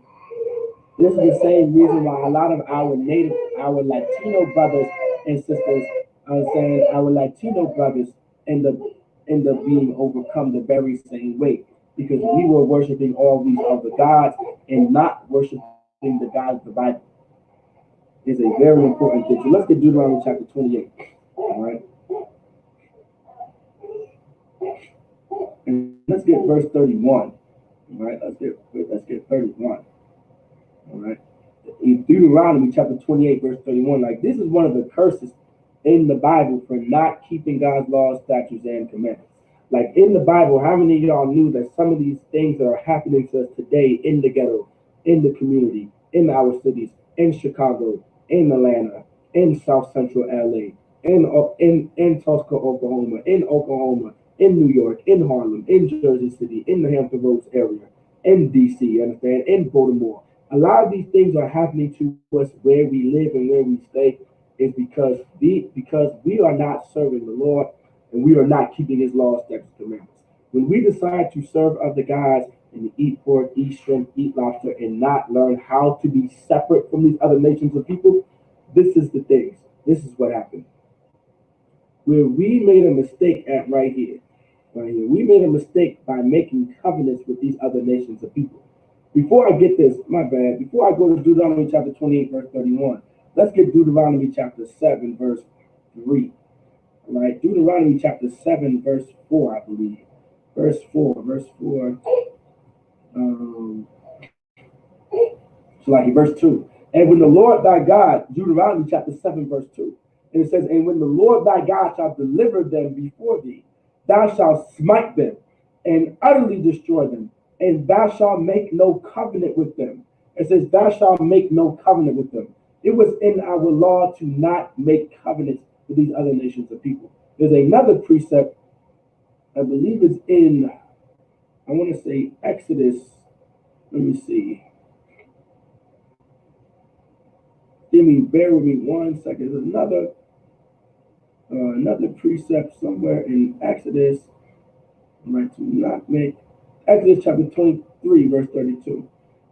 why a lot of our Latino brothers and sisters, I'm saying our Latino brothers end up being overcome the very same way, because we were worshiping all these other gods and not worshiping the God of the Bible. Is a very important thing. So let's get Deuteronomy chapter 28. All right. And let's get verse 31. All right, let's get 31. All right. In Deuteronomy chapter 28, verse 31. Like this is one of the curses in the Bible for not keeping God's laws, statutes, and commandments. Like in the Bible, how many of y'all knew that some of these things that are happening to us today in the ghetto, in the community, in our cities, in Chicago, in Atlanta, in South Central LA, in Tulsa, Oklahoma, in New York, in Harlem, in Jersey City, in the Hampton Roads area, in DC, you understand, in Baltimore. A lot of these things are happening to us where we live and where we stay is because we are not serving the Lord and we are not keeping his laws, statutes, and commandments. When we decide to serve other gods and eat pork, eat shrimp, eat lobster, and not learn how to be separate from these other nations of people, this is the things. This is what happened. Where we made a mistake at right here. We made a mistake by making covenants with these other nations of people. Before I get this, my bad, before I go to Deuteronomy chapter 28, verse 31, let's get Deuteronomy chapter 7, verse 3. All right, Deuteronomy chapter 7, verse 4, I believe. Verse 4. Like verse 2. And when the Lord thy God, Deuteronomy chapter 7, verse 2. And it says, and when the Lord thy God shall deliver them before thee, thou shalt smite them and utterly destroy them, and thou shalt make no covenant with them. It says, thou shalt make no covenant with them. It was in our law to not make covenants with these other nations of people. There's another precept, I believe it's in, I want to say Exodus. Let me see. Bear with me 1 second. There's another precept somewhere in Exodus. Right, to not make, Exodus chapter 23, verse 32.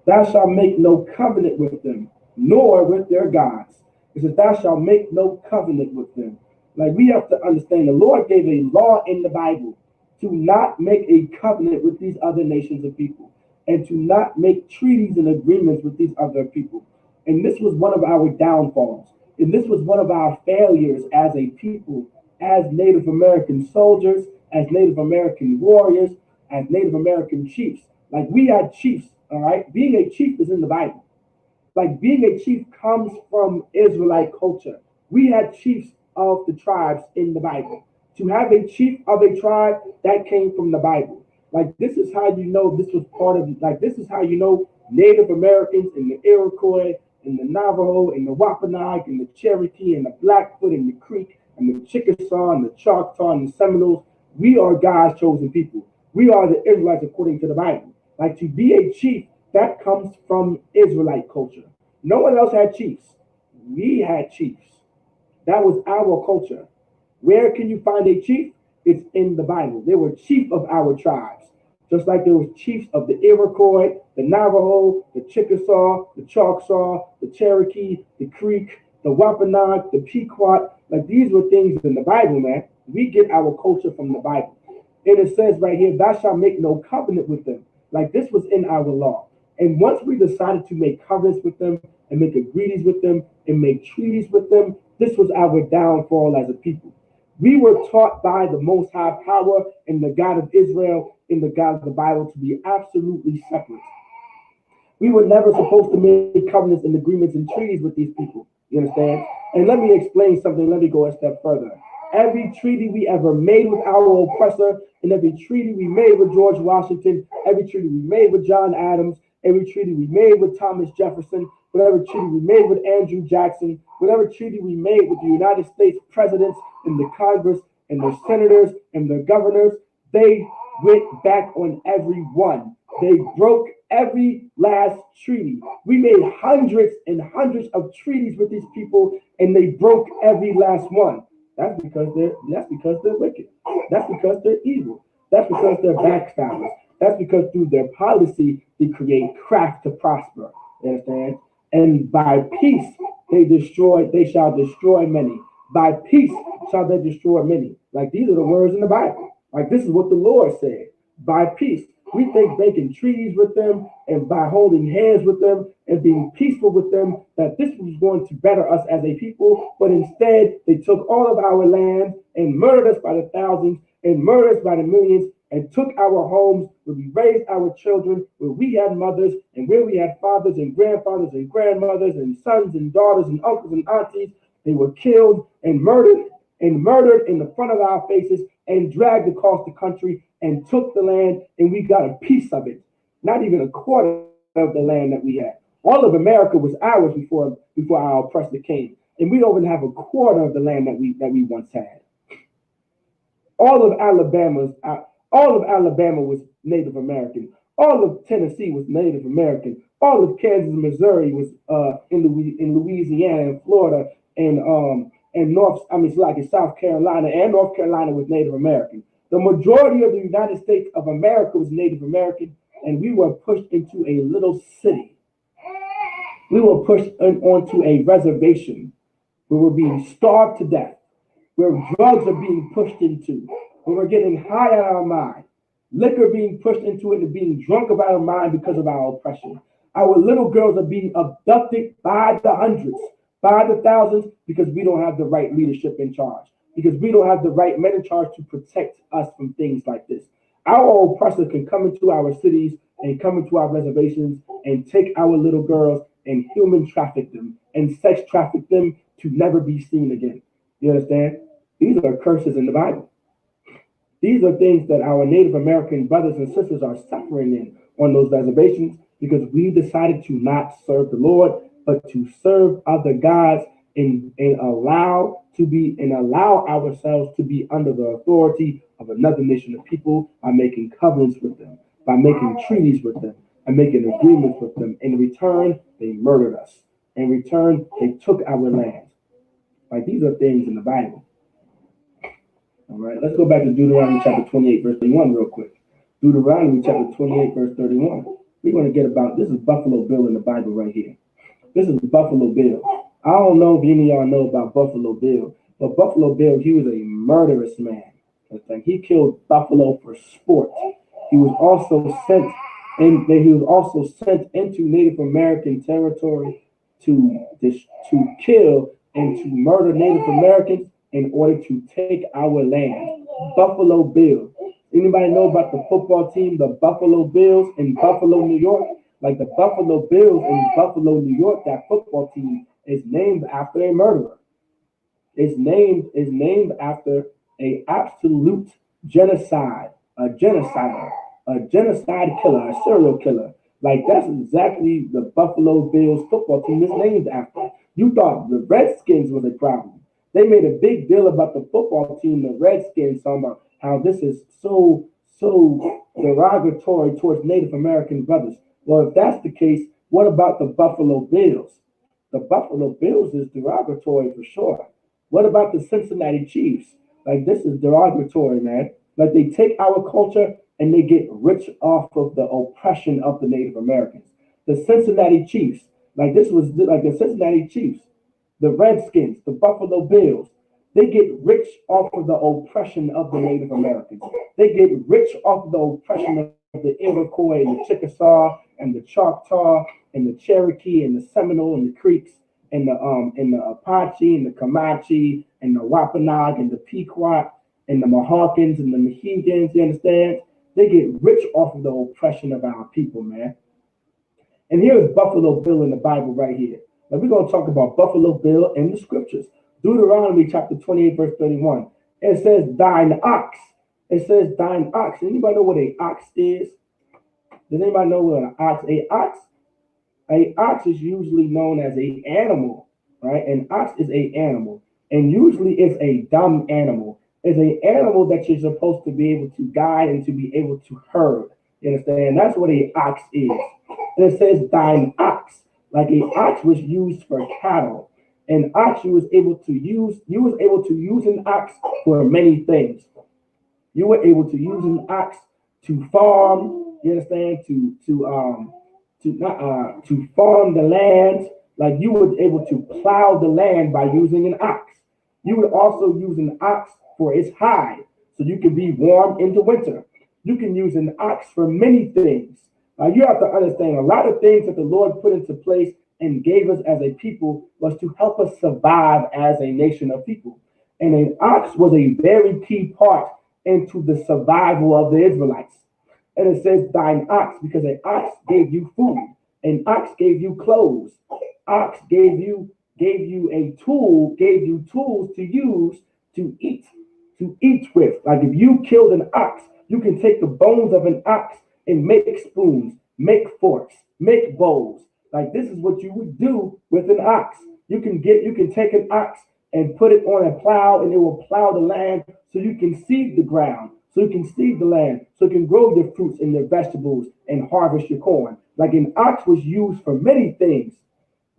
Thou shalt make no covenant with them, nor with their gods. It says, thou shalt make no covenant with them. Like we have to understand, the Lord gave a law in the Bible to not make a covenant with these other nations of people and to not make treaties and agreements with these other people. And this was one of our downfalls. And this was one of our failures as a people, as Native American soldiers, as Native American warriors, as Native American chiefs. Like we had chiefs, all right? Being a chief is in the Bible. Like being a chief comes from Israelite culture. We had chiefs of the tribes in the Bible. To have a chief of a tribe, that came from the Bible. Like this is how you know this was part of, like this is how you know Native Americans and the Iroquois and the Navajo and the Wampanoag and the Cherokee and the Blackfoot and the Creek and the Chickasaw and the Choctaw and the Seminoles. We are God's chosen people. We are the Israelites according to the Bible. Like to be a chief, that comes from Israelite culture. No one else had chiefs. We had chiefs. That was our culture. Where can you find a chief? It's in the Bible. They were chief of our tribes. Just like there was chiefs of the Iroquois, the Navajo, the Chickasaw, the Choctaw, the Cherokee, the Creek, the Wampanoag, the Pequot. Like these were things in the Bible, man. We get our culture from the Bible. And it says right here, thou shalt make no covenant with them. Like this was in our law. And once we decided to make covenants with them and make agreements with them and make treaties with them, this was our downfall as a people. We were taught by the Most High Power and the God of Israel and the God of the Bible to be absolutely separate. We were never supposed to make covenants and agreements and treaties with these people. You understand? And let me explain something. Let me go a step further. Every treaty we ever made with our oppressor and every treaty we made with George Washington, every treaty we made with John Adams, every treaty we made with Thomas Jefferson, whatever treaty we made with Andrew Jackson, whatever treaty we made with the United States presidents and the Congress and the senators and the governors, they went back on every one. They broke every last treaty. We made hundreds and hundreds of treaties with these people, and they broke every last one. That's because they're wicked. That's because they're evil. That's because they're backstabbers. That's because through their policy they create craft to prosper. You understand? And by peace they shall destroy many. By peace shall they destroy many. Like these are the words in the Bible. Like this is what the Lord said. By peace. We think making treaties with them and by holding hands with them and being peaceful with them, that this was going to better us as a people. But instead, they took all of our land and murdered us by the thousands and murdered us by the millions and took our homes where we raised our children, where we had mothers and where we had fathers and grandfathers and grandmothers and sons and daughters and uncles and aunties. They were killed and murdered in the front of our faces and dragged across the country and took the land, and we got a piece of it, not even a quarter of the land that we had. All of America was ours before our oppressor came, and we don't even have a quarter of the land that we once had. All of Alabama was Native American. All of Tennessee was Native American. All of Kansas and Missouri was in Louisiana and Florida and South Carolina and North Carolina was Native American. The majority of the United States of America was Native American, and we were pushed into a little city. We were pushed onto a reservation where we're being starved to death, where drugs are being pushed into, where we're getting high out of our mind, liquor being pushed into it and being drunk about our mind because of our oppression. Our little girls are being abducted by the hundreds, by the thousands, because we don't have the right leadership in charge, because we don't have the right men in charge to protect us from things like this. Our oppressor can come into our cities and come into our reservations and take our little girls and human traffic them and sex traffic them to never be seen again. You understand? These are curses in the Bible. These are things that our Native American brothers and sisters are suffering in on those reservations because we decided to not serve the Lord, but to serve other gods and allow ourselves to be under the authority of another nation of people by making covenants with them, by making treaties with them, and making agreements with them. In return, they murdered us. In return, they took our land. Like these are things in the Bible. All right, let's go back to Deuteronomy chapter 28, verse 31 real quick. Deuteronomy chapter 28, verse 31. We're going to get about, this is Buffalo Bill in the Bible right here. This is Buffalo Bill. I don't know if any of y'all know about Buffalo Bill, but Buffalo Bill, he was a murderous man. He killed buffalo for sport. He was also sent into Native American territory to kill and to murder Native Americans in order to take our land. Buffalo Bill. Anybody know about the football team, the Buffalo Bills in Buffalo, New York? Like the Buffalo Bills in Buffalo, New York, that football team is named after a murderer. It's named after an absolute genocide, a genocide killer, a serial killer. Like that's exactly the Buffalo Bills football team is named after. You thought the Redskins was a problem. They made a big deal about the football team, the Redskins, talking about how this is so derogatory towards Native American brothers. Well, if that's the case, what about the Buffalo Bills? The Buffalo Bills is derogatory for sure. What about the Cincinnati Chiefs? Like this is derogatory, man. Like they take our culture and they get rich off of the oppression of the Native Americans. The Cincinnati Chiefs, like this was like the Cincinnati Chiefs, the Redskins, the Buffalo Bills, they get rich off of the oppression of the Native Americans. They get rich off of the oppression of the Iroquois and the Chickasaw and the Choctaw and the Cherokee and the Seminole and the Creeks and the Apache and the Comanche and the Wampanoag and the Pequot and the Mohawkins and the Mohegans, you understand? They get rich off of the oppression of our people, man. And here's Buffalo Bill in the Bible right here. Now we're going to talk about Buffalo Bill in the scriptures. Deuteronomy chapter 28, verse 31. It says, thine ox It says thine ox. Anybody know what a ox is? Does anybody know what an ox? A ox is usually known as a animal, right? An ox is a animal, and usually it's a dumb animal. It's a animal that you're supposed to be able to guide and to be able to herd. You understand? That's what a ox is. And it says thine ox, like a ox was used for cattle. An ox you was able to use an ox for many things. You were able to use an ox to farm. You understand? To farm the land. Like you were able to plow the land by using an ox. You would also use an ox for its hide, so you can be warm in the winter. You can use an ox for many things. You have to understand a lot of things that the Lord put into place and gave us as a people was to help us survive as a nation of people. And an ox was a very key part into the survival of the Israelites. And it says thine ox, because an ox gave you food, an ox gave you clothes, ox gave you a tool, gave you tools to use to eat with. Like if you killed an ox, you can take the bones of an ox and make spoons, make forks, make bowls. Like this is what you would do with an ox. You can take an ox and put it on a plow, and it will plow the land so you can seed the ground, so you can seed the land, so you can grow your fruits and your vegetables and harvest your corn. Like an ox was used for many things.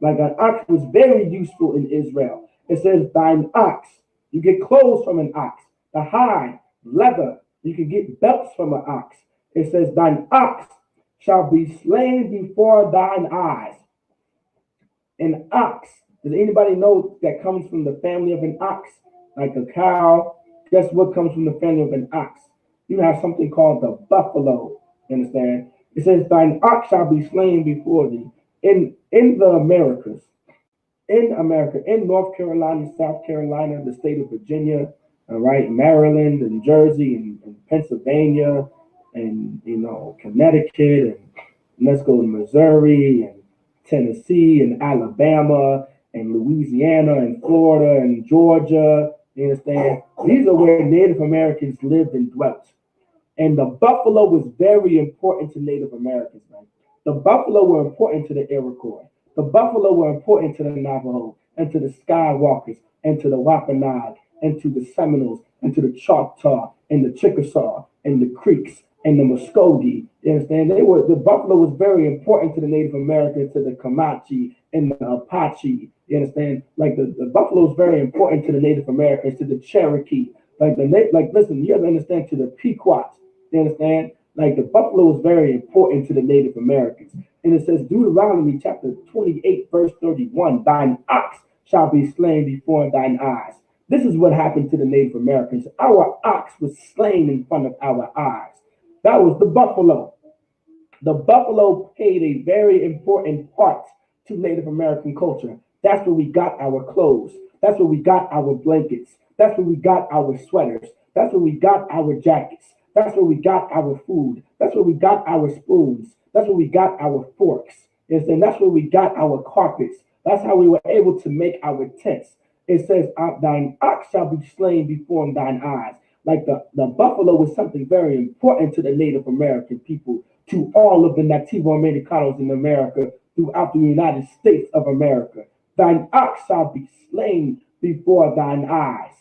Like an ox was very useful in Israel. It says thine ox. You get clothes from an ox, the hide, leather. You can get belts from an ox. It says thine ox shall be slain before thine eyes. An ox. Does anybody know that comes from the family of an ox? Like a cow. Guess what comes from the family of an ox? You have something called the buffalo. You understand? It says thine ox shall be slain before thee. In the America, in North Carolina, South Carolina, the state of Virginia, all right, Maryland and Jersey and Pennsylvania and Connecticut, and let's go to Missouri and Tennessee and Alabama and Louisiana and Florida and Georgia. You understand? These are where Native Americans lived and dwelt. And the buffalo was very important to Native Americans, man. The buffalo were important to the Iroquois. The buffalo were important to the Navajo and to the Skywalkers and to the Wampanoag and to the Seminoles and to the Choctaw and the Chickasaw and the Creeks and the Muskogee. You understand? The buffalo was very important to the Native Americans, to the Comanche and the Apache. You understand? Like the buffalo is very important to the Native Americans, to the Cherokee. Listen, you have to understand, to the Pequot. You understand? Like the buffalo is very important to the Native Americans. And it says Deuteronomy chapter 28, verse 31, thine ox shall be slain before thine eyes. This is what happened to the Native Americans. Our ox was slain in front of our eyes. That was the buffalo. The buffalo played a very important part to Native American culture. That's where we got our clothes. That's where we got our blankets. That's where we got our sweaters. That's where we got our jackets. That's where we got our food. That's where we got our spoons. That's where we got our forks. And that's where we got our carpets. That's how we were able to make our tents. It says, thine ox shall be slain before thine eyes. Like the buffalo was something very important to the Native American people, to all of the Nativo Americanos in America, throughout the United States of America. Thine ox shall be slain before thine eyes.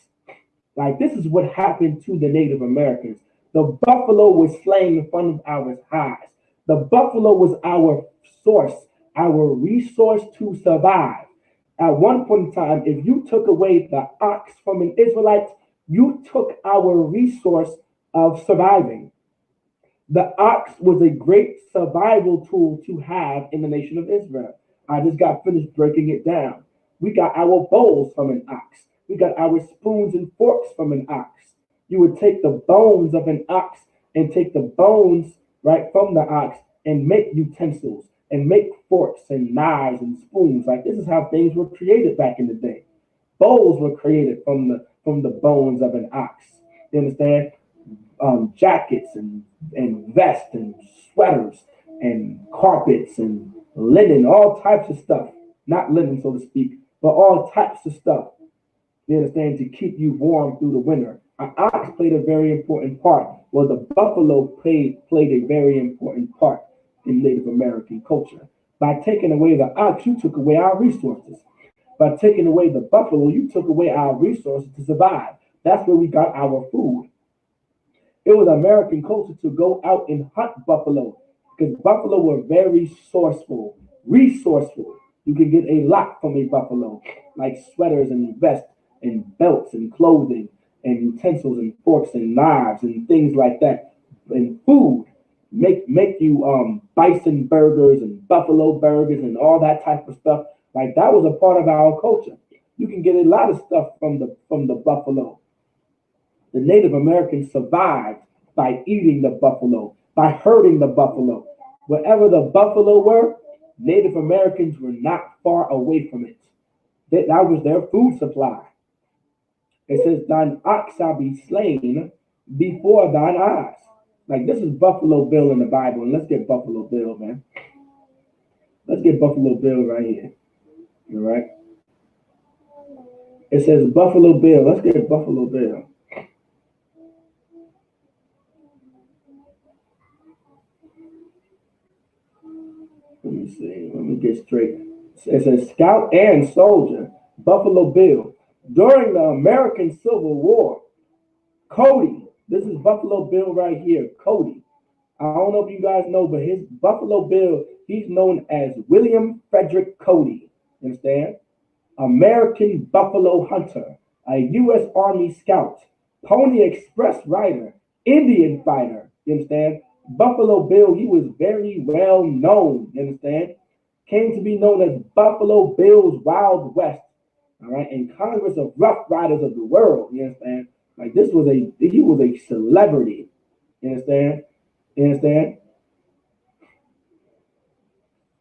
Like this is what happened to the Native Americans. The buffalo was slain in front of our eyes. The buffalo was our source, our resource to survive. At one point in time, if you took away the ox from an Israelite, you took our resource of surviving. The ox was a great survival tool to have in the nation of Israel. I just got finished breaking it down. We got our bowls from an ox. We got our spoons and forks from an ox. You would take the bones of an ox and take the bones right from the ox and make utensils and make forks and knives and spoons. Like this is how things were created back in the day. Bowls were created from the bones of an ox. You understand? Jackets and vests and sweaters and carpets and linen, all types of stuff. Not linen, so to speak, but all types of stuff. You understand? To keep you warm through the winter. An ox played a very important part. Well, the buffalo played a very important part in Native American culture. By taking away the ox, you took away our resources. By taking away the buffalo, you took away our resources to survive. That's where we got our food. It was American culture to go out and hunt buffalo because buffalo were very resourceful. You could get a lot from a buffalo, like sweaters and vests and belts and clothing and utensils and forks and knives and things like that. And food, make you bison burgers and buffalo burgers and all that type of stuff. Like that was a part of our culture. You can get a lot of stuff from the buffalo. The Native Americans survived by eating the buffalo, by herding the buffalo. Wherever the buffalo were, Native Americans were not far away from it. That was their food supply. It says, thine ox shall be slain before thine eyes. Like this is Buffalo Bill in the Bible. And let's get Buffalo Bill, man. Let's get Buffalo Bill right here. All right. It says Buffalo Bill. Let's get Buffalo Bill. Let me see. Let me get straight. It says Scout and Soldier, Buffalo Bill. During the American Civil War, Cody, this is Buffalo Bill right here, Cody. I don't know if you guys know, but his Buffalo Bill, he's known as William Frederick Cody. You understand? American Buffalo Hunter, a U.S. Army Scout, Pony Express rider, Indian fighter. You understand? Buffalo Bill, he was very well known. You understand? Came to be known as Buffalo Bill's Wild West. All right, and Congress of Rough Riders of the World. You understand? Like he was a celebrity. You understand? You understand?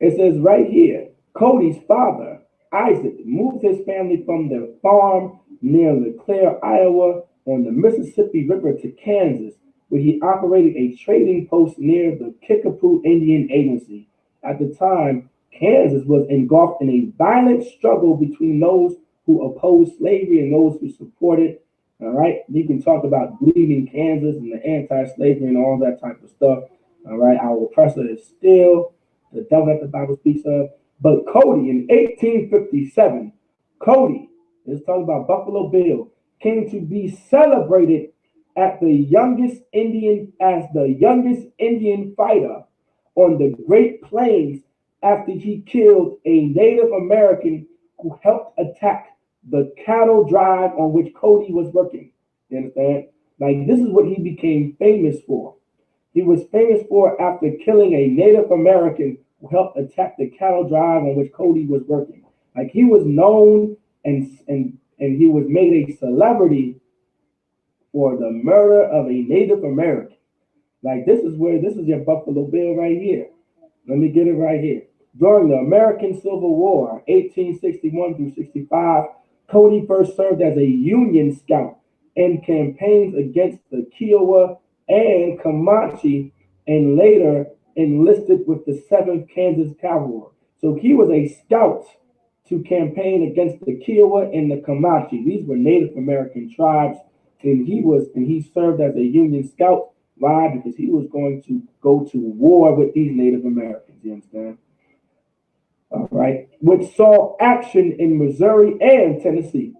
It says right here, Cody's father, Isaac, moved his family from their farm near LeClaire, Iowa, on the Mississippi River to Kansas, where he operated a trading post near the Kickapoo Indian Agency. At the time, Kansas was engulfed in a violent struggle between those who opposed slavery and those who supported. All right, you can talk about bleeding Kansas and the anti-slavery and all that type of stuff. All right, our oppressor is still the devil that the Bible speaks of. But Cody in 1857, Cody, let's talk about Buffalo Bill, came to be celebrated as the youngest Indian fighter on the Great Plains after he killed a Native American who helped attack the cattle drive on which Cody was working. You understand? Like this is what he became famous for. He was famous for after killing a Native American who helped attack the cattle drive on which Cody was working. Like he was known and he was made a celebrity for the murder of a Native American. Like this is your Buffalo Bill right here. Let me get it right here. During the American Civil War, 1861 through 65, Cody first served as a Union scout in campaigns against the Kiowa and Comanche, and later enlisted with the 7th Kansas Cavalry. So he was a scout to campaign against the Kiowa and the Comanche. These were Native American tribes, and he served as a Union scout. Why? Because he was going to go to war with these Native Americans. You understand? All right, which saw action in Missouri and Tennessee.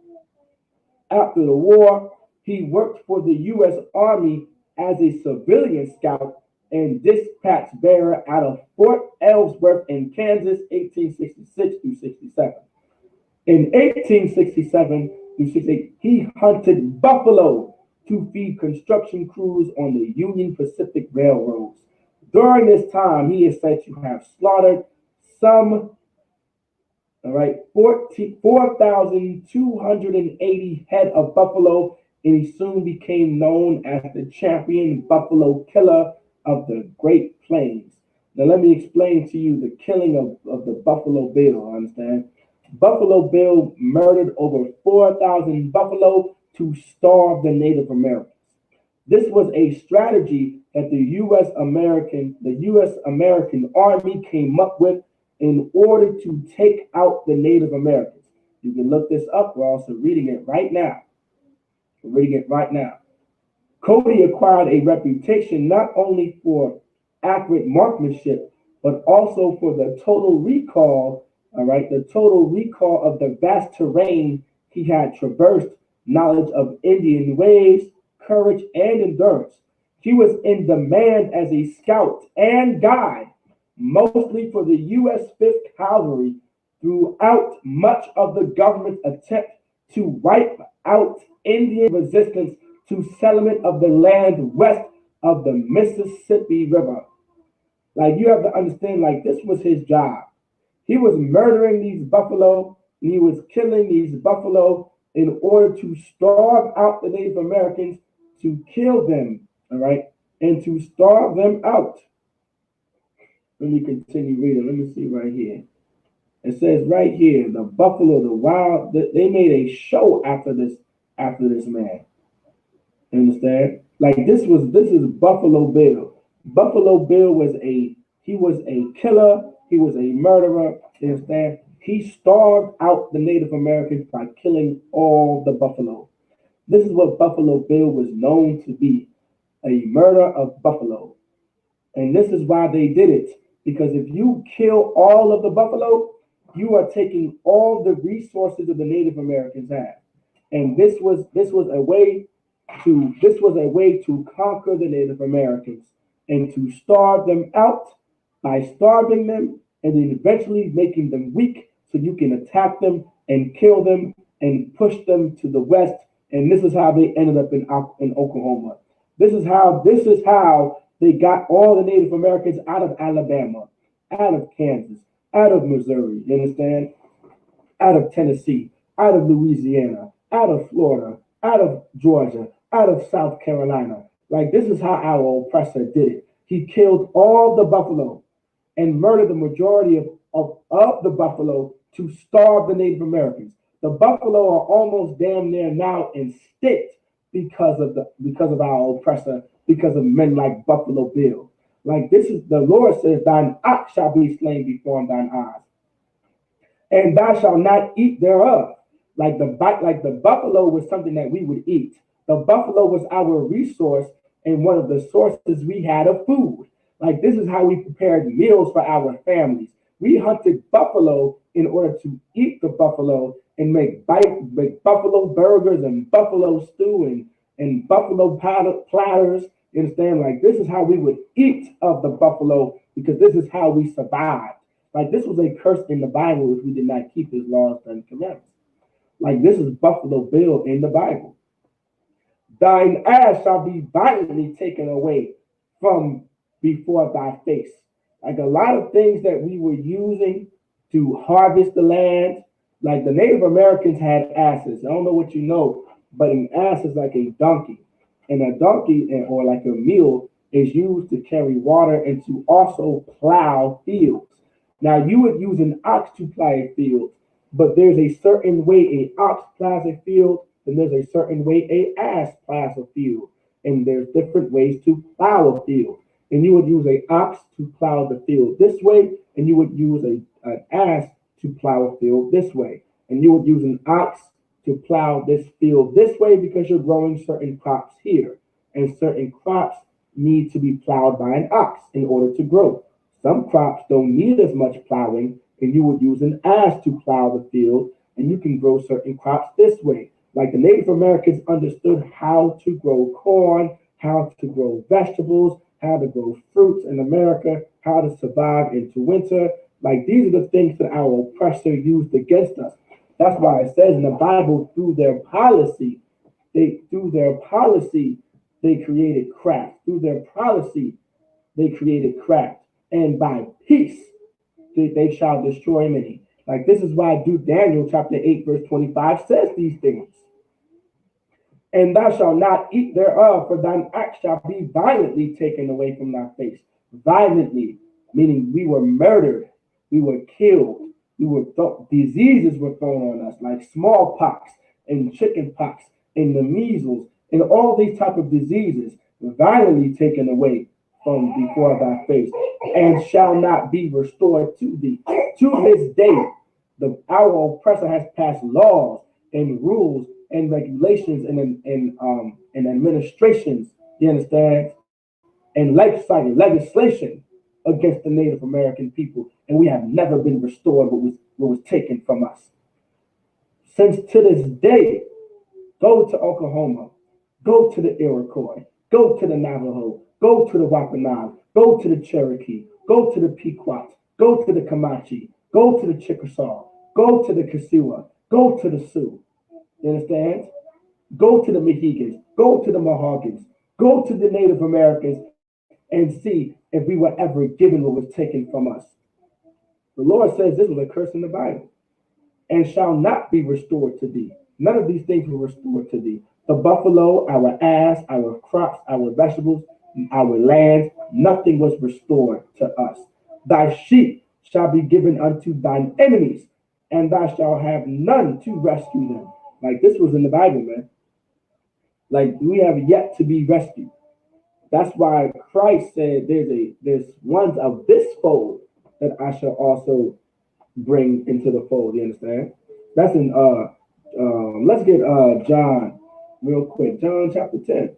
After the war, he worked for the U.S. Army as a civilian scout and dispatch bearer out of Fort Ellsworth in Kansas, 1866 through 67. In 1867 through 68, he hunted buffalo to feed construction crews on the Union Pacific Railroads. During this time, he is said to have slaughtered some 4,280 head of buffalo, and he soon became known as the champion buffalo killer of the Great Plains. Now, let me explain to you the killing of the Buffalo Bill. Understand? Buffalo Bill murdered over 4,000 buffalo to starve the Native Americans. This was a strategy that the U.S. American Army came up with in order to take out the Native Americans. You can look this up. We're also reading it right now. We're reading it right now. Cody acquired a reputation not only for accurate marksmanship, but also for the total recall, all right, the total recall of the vast terrain he had traversed, knowledge of Indian ways, courage, and endurance. He was in demand as a scout and guide, mostly for the U.S. 5th Cavalry, throughout much of the government's attempt to wipe out Indian resistance to settlement of the land west of the Mississippi River. Like you have to understand, like this was his job. He was murdering these buffalo, and he was killing these buffalo in order to starve out the Native Americans, to kill them, all right, and to starve them out. Let me continue reading. Let me see right here. It says right here, the buffalo, the wild, they made a show after this man. You understand? Like this is Buffalo Bill. Buffalo Bill was a killer, he was a murderer, you understand? He starved out the Native Americans by killing all the buffalo. This is what Buffalo Bill was known to be, a murder of buffalo. And this is why they did it. Because if you kill all of the buffalo, you are taking all the resources that the Native Americans have. And this was a way to conquer the Native Americans and to starve them out by starving them and then eventually making them weak so you can attack them and kill them and push them to the west. And this is how they ended up in Oklahoma. This is how they got all the Native Americans out of Alabama, out of Kansas, out of Missouri, you understand? Out of Tennessee, out of Louisiana, out of Florida, out of Georgia, out of South Carolina. Like this is how our oppressor did it. He killed all the buffalo and murdered the majority of the buffalo to starve the Native Americans. The buffalo are almost damn near now extinct because of our oppressor, because of men like Buffalo Bill. Like this is the Lord says, thine ox shall be slain before thine eyes, and thou shalt not eat thereof. Like the buffalo was something that we would eat. The buffalo was our resource and one of the sources we had of food. Like this is how we prepared meals for our families. We hunted buffalo in order to eat the buffalo and make buffalo burgers and buffalo stew and buffalo platters. You understand? Like this is how we would eat of the buffalo because this is how we survived. Like this was a curse in the Bible if we did not keep his laws and commandments. Like this is Buffalo Bill in the Bible. Thine ass shall be violently taken away from before thy face. Like a lot of things that we were using to harvest the land, like the Native Americans had asses. I don't know what you know, but an ass is like a donkey. And a donkey or like a mule is used to carry water and to also plow fields. Now you would use an ox to plow a field, but there's a certain way a ox plows a field, and there's a certain way a ass plows a field. And there's different ways to plow a field. And you would use an ox to plow the field this way, and you would use an ass to plow a field this way. And you would use an ox to plow this field this way because you're growing certain crops here. And certain crops need to be plowed by an ox in order to grow. Some crops don't need as much plowing, and you would use an ass to plow the field, and you can grow certain crops this way. Like the Native Americans understood how to grow corn, how to grow vegetables, how to grow fruits in America, how to survive into winter. Like these are the things that our oppressor used against us. That's why it says in the Bible, through their policy, they created craft. Through their policy, they created craft. And by peace, they shall destroy many. Like this is why Daniel chapter 8, verse 25 says these things. And thou shalt not eat thereof, for thine axe shall be violently taken away from thy face. Violently, meaning we were murdered, we were killed, diseases were thrown on us, like smallpox and chickenpox and the measles and all these type of diseases, violently taken away from before thy face, and shall not be restored to thee. To this day, our oppressor has passed laws and rules and regulations and administrations You understand? And legislation against the Native American people, and we have never been restored what was taken from us. Since to this day, go to Oklahoma, go to the Iroquois, go to the Navajo, go to the Wampanoag, go to the Cherokee, go to the Pequot, go to the Comanche, go to the Chickasaw, go to the Kiowa, go to the Sioux. You understand? Go to the Mohegans, go to the Mohawkins, go to the Native Americans, and see if we were ever given what was taken from us. The Lord says this was a curse in the Bible, and shall not be restored to thee. None of these things were restored to thee. The buffalo, our ass, our crops, our vegetables, our land, nothing was restored to us. Thy sheep shall be given unto thine enemies, and thou shalt have none to rescue them. Like this was in the Bible, man. Like we have yet to be rescued. That's why Christ said there's ones of this fold that I shall also bring into the fold. You understand? That's in let's get John real quick. John chapter 10.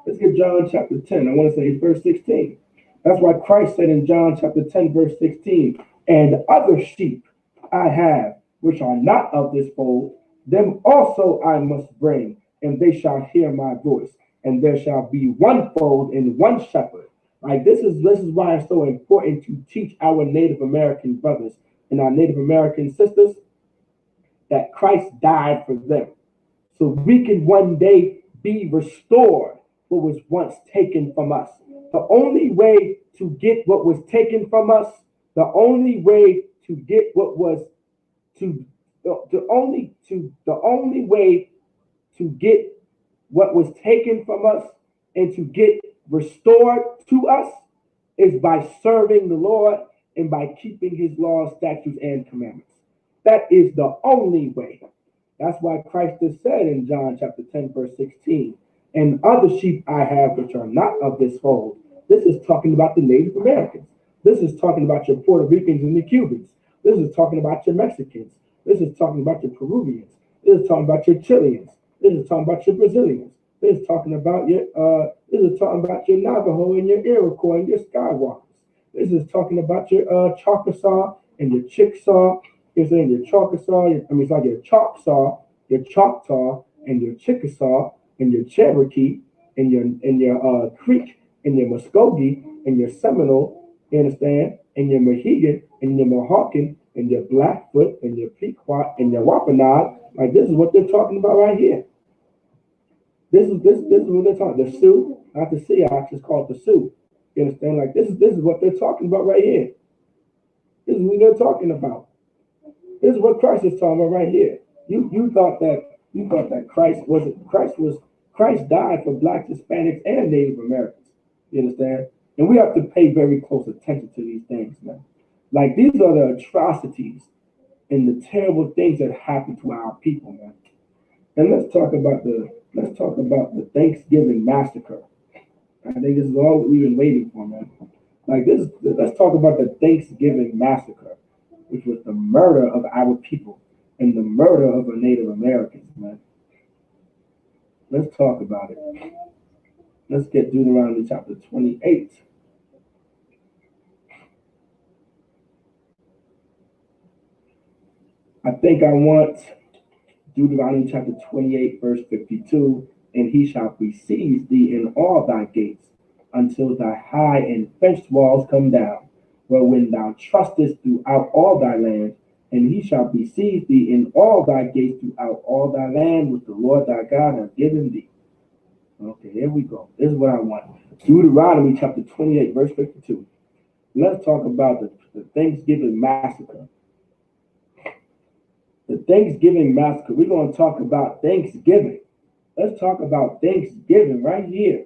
Let's get John chapter 10. I want to say verse 16. That's why Christ said in John chapter 10, verse 16, and other sheep I have, which are not of this fold, them also I must bring, and they shall hear my voice, and there shall be one fold and one shepherd. Like this is why it's so important to teach our Native American brothers and our Native American sisters that Christ died for them. So we can one day be restored what was once taken from us. The only way to get what was taken from us, the only way to get what was to the only way to get what was taken from us and to get restored to us is by serving the Lord and by keeping his laws, statutes, and commandments. That is the only way. That's why Christ has said in John chapter 10, verse 16, and other sheep I have which are not of this fold. This is talking about the Native Americans. This is talking about your Puerto Ricans and the Cubans. This is talking about your Mexicans. This is talking about your Peruvians. This is talking about your Chileans. This is talking about your Brazilians. This is talking about your Navajo and your Iroquois and your Skywalkers. This is talking about your Choctaw and your Chickasaw. You're saying your Choctaw, it's like your Choctaw and your Chickasaw and your Cherokee and your Creek and your Muskogee and your Seminole, you understand? And your Mohegan and your Mohawken and your Blackfoot and your Pequot and your Wampanoag. Like this is what they're talking about right here. This is what they're talking. The Sioux, not the Seahawks, it's called the Sioux. You understand? Like this is what they're talking about right here. This is what they're talking about. This is what Christ is talking about right here. You thought that Christ died for blacks, Hispanics, and Native Americans. You understand? And we have to pay very close attention to these things, man. Like these are the atrocities and the terrible things that happen to our people, man. And let's talk about the Thanksgiving massacre. I think this is all we've been waiting for, man. Like this, let's talk about the Thanksgiving massacre, which was the murder of our people and the murder of the Native Americans, man. Let's talk about it. Let's get Deuteronomy chapter 28. I think I want Deuteronomy chapter 28, verse 52. And he shall besiege thee in all thy gates until thy high and fenced walls come down, wherein thou trustest throughout all thy land, and he shall besiege thee in all thy gates throughout all thy land, which the Lord thy God hath given thee. Okay, here we go. This is what I want. Deuteronomy chapter 28, verse 52. Let's talk about the Thanksgiving massacre. The Thanksgiving massacre. We're going to talk about Thanksgiving. Let's talk about Thanksgiving right here.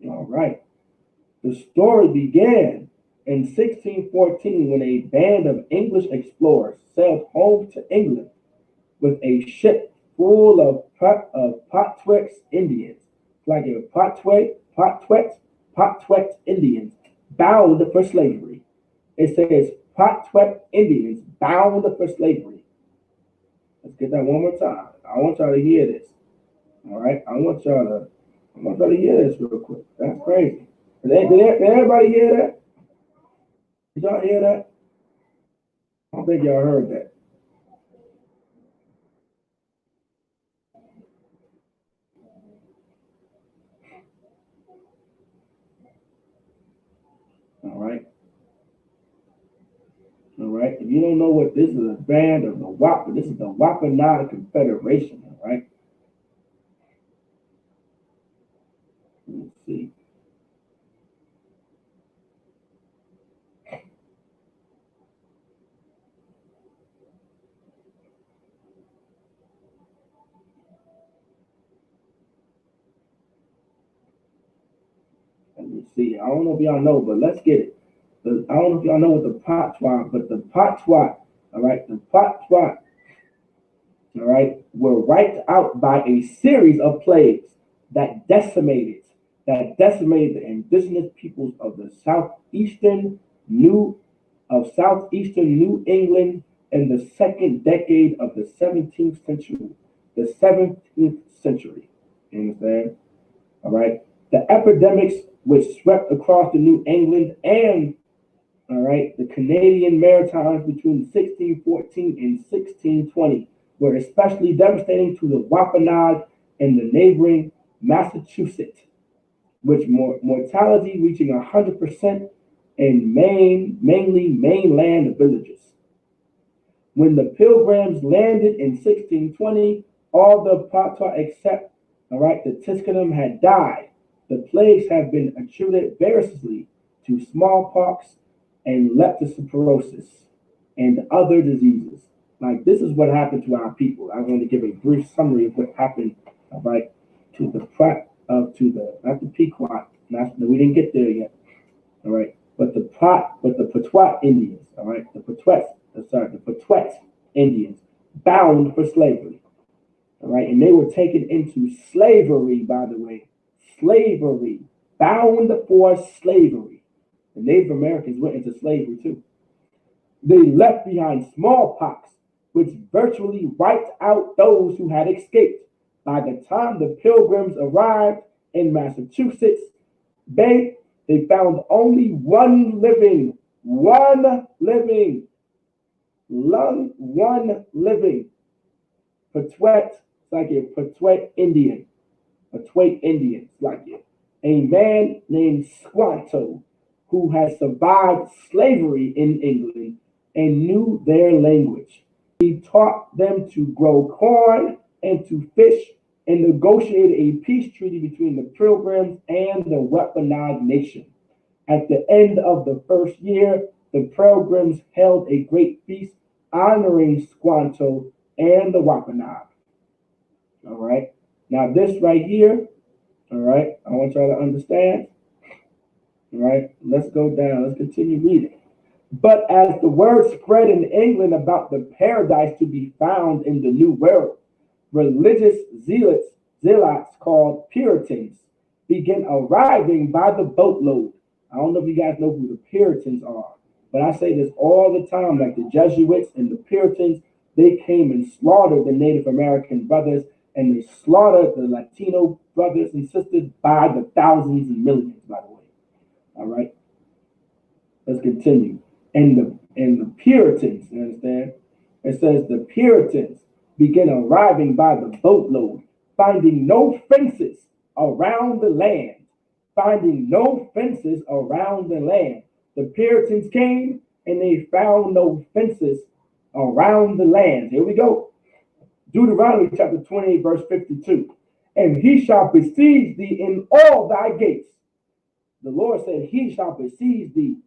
All right. The story began in 1614 when a band of English explorers sailed home to England with a ship full of Potawatomi Indians, like a Potawatomi Indians bound for slavery. It says Potawatomi Indians bound for slavery. Let's get that one more time. I want y'all to hear this. All right. I want y'all to I'm gonna try to hear this real quick. That's crazy. Did everybody hear that? Did y'all hear that? I don't think y'all heard that. All right. All right. If you don't know what this is, a band of the WAPA. This is the Wapanada Confederation. All right. Let's see. Let me see. I don't know if y'all know, but let's get it. I don't know if y'all know what the Patois, but the Patois, all right, the Patois, all right, were wiped out by a series of plagues that decimated the indigenous peoples of the southeastern New England in the second decade of the 17th century. The 17th century. You understand? All right. The epidemics which swept across the New England and all right, the Canadian Maritimes between 1614 and 1620 were especially devastating to the Wampanoag and the neighboring Massachusetts, with mortality reaching 100% in mainly mainland villages. When the Pilgrims landed in 1620, all the Patois except all right, the Tuscanum had died. The plagues have been attributed variously to smallpox and leptospirosis and other diseases. Like this is what happened to our people. I'm going to give a brief summary of what happened, all right, to the to the not the Pequot. We didn't get there yet, all right, but the Patois Indians, all right, the Patois Indians bound for slavery, all right, and they were taken into slavery. By the way, slavery, bound for slavery. The Native Americans went into slavery too. They left behind smallpox, which virtually wiped out those who had escaped. By the time the Pilgrims arrived in Massachusetts Bay, they found only one living Patuet, it's like a Patuet Indian, like it, a man named Squanto, who had survived slavery in England and knew their language. He taught them to grow corn and to fish and negotiated a peace treaty between the Pilgrims and the Wampanoag Nation. At the end of the first year, the Pilgrims held a great feast honoring Squanto and the Wampanoag. All right. Now, this right here, all right, I want y'all to understand. All right, let's go down. Let's continue reading. But as the word spread in England about the paradise to be found in the New World, religious zealots called Puritans began arriving by the boatload. I don't know if you guys know who the Puritans are, but I say this all the time, like the Jesuits and the Puritans, they came and slaughtered the Native American brothers and they slaughtered the Latino brothers and sisters by the thousands and millions, by the way. All right, let's continue. And the Puritans, you understand? It says the Puritans began arriving by the boatload, finding no fences around the land. Finding no fences around the land. The Puritans came and they found no fences around the land. Here we go. Deuteronomy chapter 28, verse 52. And he shall besiege thee in all thy gates. The Lord said, he shall besiege thee.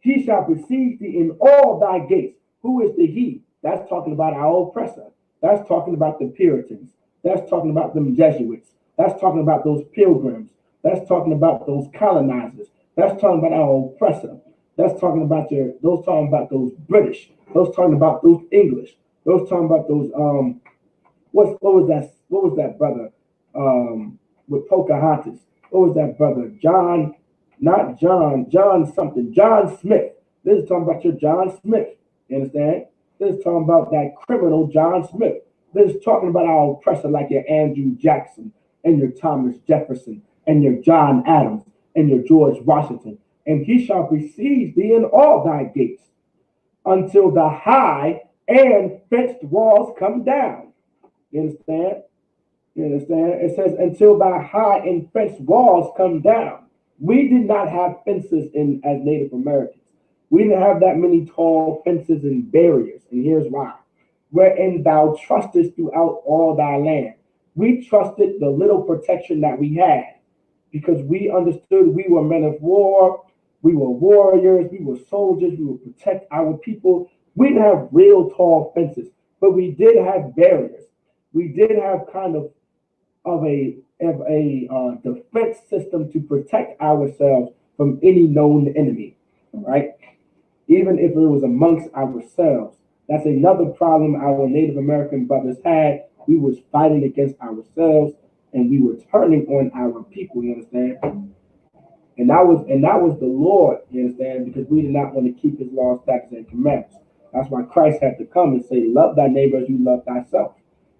He shall besiege thee in all thy gates. Who is the he? That's talking about our oppressor. That's talking about the Puritans. That's talking about them Jesuits. That's talking about those pilgrims. That's talking about those colonizers. That's talking about our oppressor. That's talking about those British. Those talking about those English. Those talking about those what was that brother with Pocahontas? What was that brother? John something. John Smith. This is talking about your John Smith. You understand? This is talking about that criminal John Smith. This is talking about our oppressor like your Andrew Jackson and your Thomas Jefferson and your John Adams, and your George Washington, and he shall besiege thee in all thy gates, until the high and fenced walls come down. You understand? You understand? It says, until thy high and fenced walls come down. We did not have fences in as Native Americans. We didn't have that many tall fences and barriers. And here's why. Wherein thou trustest throughout all thy land. We trusted the little protection that we had because we understood we were men of war, we were warriors, we were soldiers, we would protect our people. We didn't have real tall fences, but we did have barriers. We did have kind of a defense system to protect ourselves from any known enemy, right? Even if it was amongst ourselves. That's another problem our Native American brothers had. We was fighting against ourselves and we were turning on our people, you understand? And that was the Lord, you understand, because we did not want to keep his laws, statutes, and commandments. That's why Christ had to come and say, love thy neighbor as you love thyself.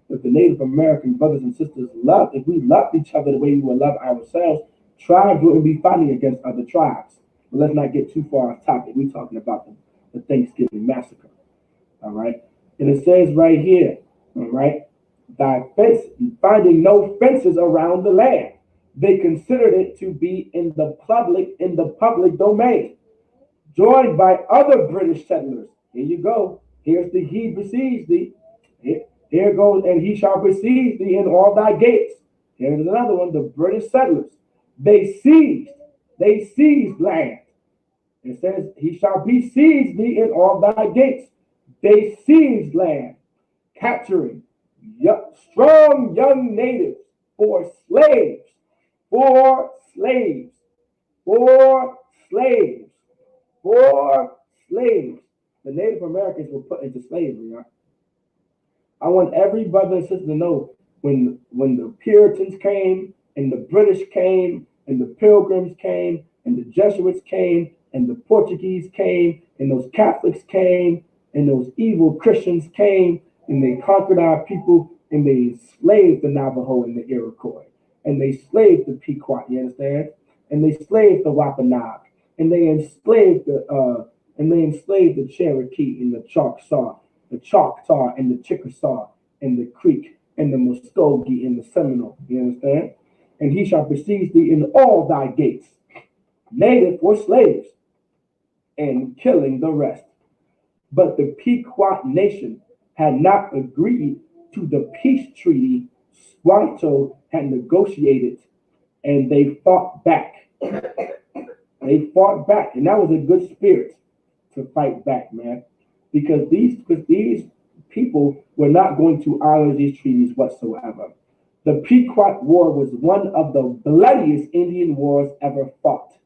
If the Native American brothers and sisters loved, if we loved each other the way we would love ourselves, tribes wouldn't be fighting against other tribes. But let's not get too far off topic. We're talking about the Thanksgiving massacre. All right. And it says right here, all right, thy fence, finding no fences around the land. They considered it to be in the public domain, joined by other British settlers. Here you go. Here's the he besieged thee. Here goes, and he shall besiege thee in all thy gates. Here's another one, the British settlers. They seized land. It says, he shall besiege thee in all thy gates. They seized land, capturing strong young natives for slaves, for slaves, for slaves, for slaves. The Native Americans were put into slavery. Right? I want every brother and sister to know when the Puritans came and the British came and the Pilgrims came and the Jesuits came and the Portuguese came and those Catholics came and those evil Christians came and they conquered our people and they enslaved the Navajo and the Iroquois and they enslaved the Pequot, you understand? And they enslaved the Wampanoag and they enslaved the Cherokee and the Choctaw and the Chickasaw and the Creek and the Muskogee and the Seminole, you understand? And he shall besiege thee in all thy gates, native or slaves, and killing the rest. But the Pequot nation had not agreed to the peace treaty Squanto had negotiated, and they fought back. They fought back, and that was a good spirit to fight back, man, because these people were not going to honor these treaties whatsoever. The Pequot War was one of the bloodiest Indian wars ever fought.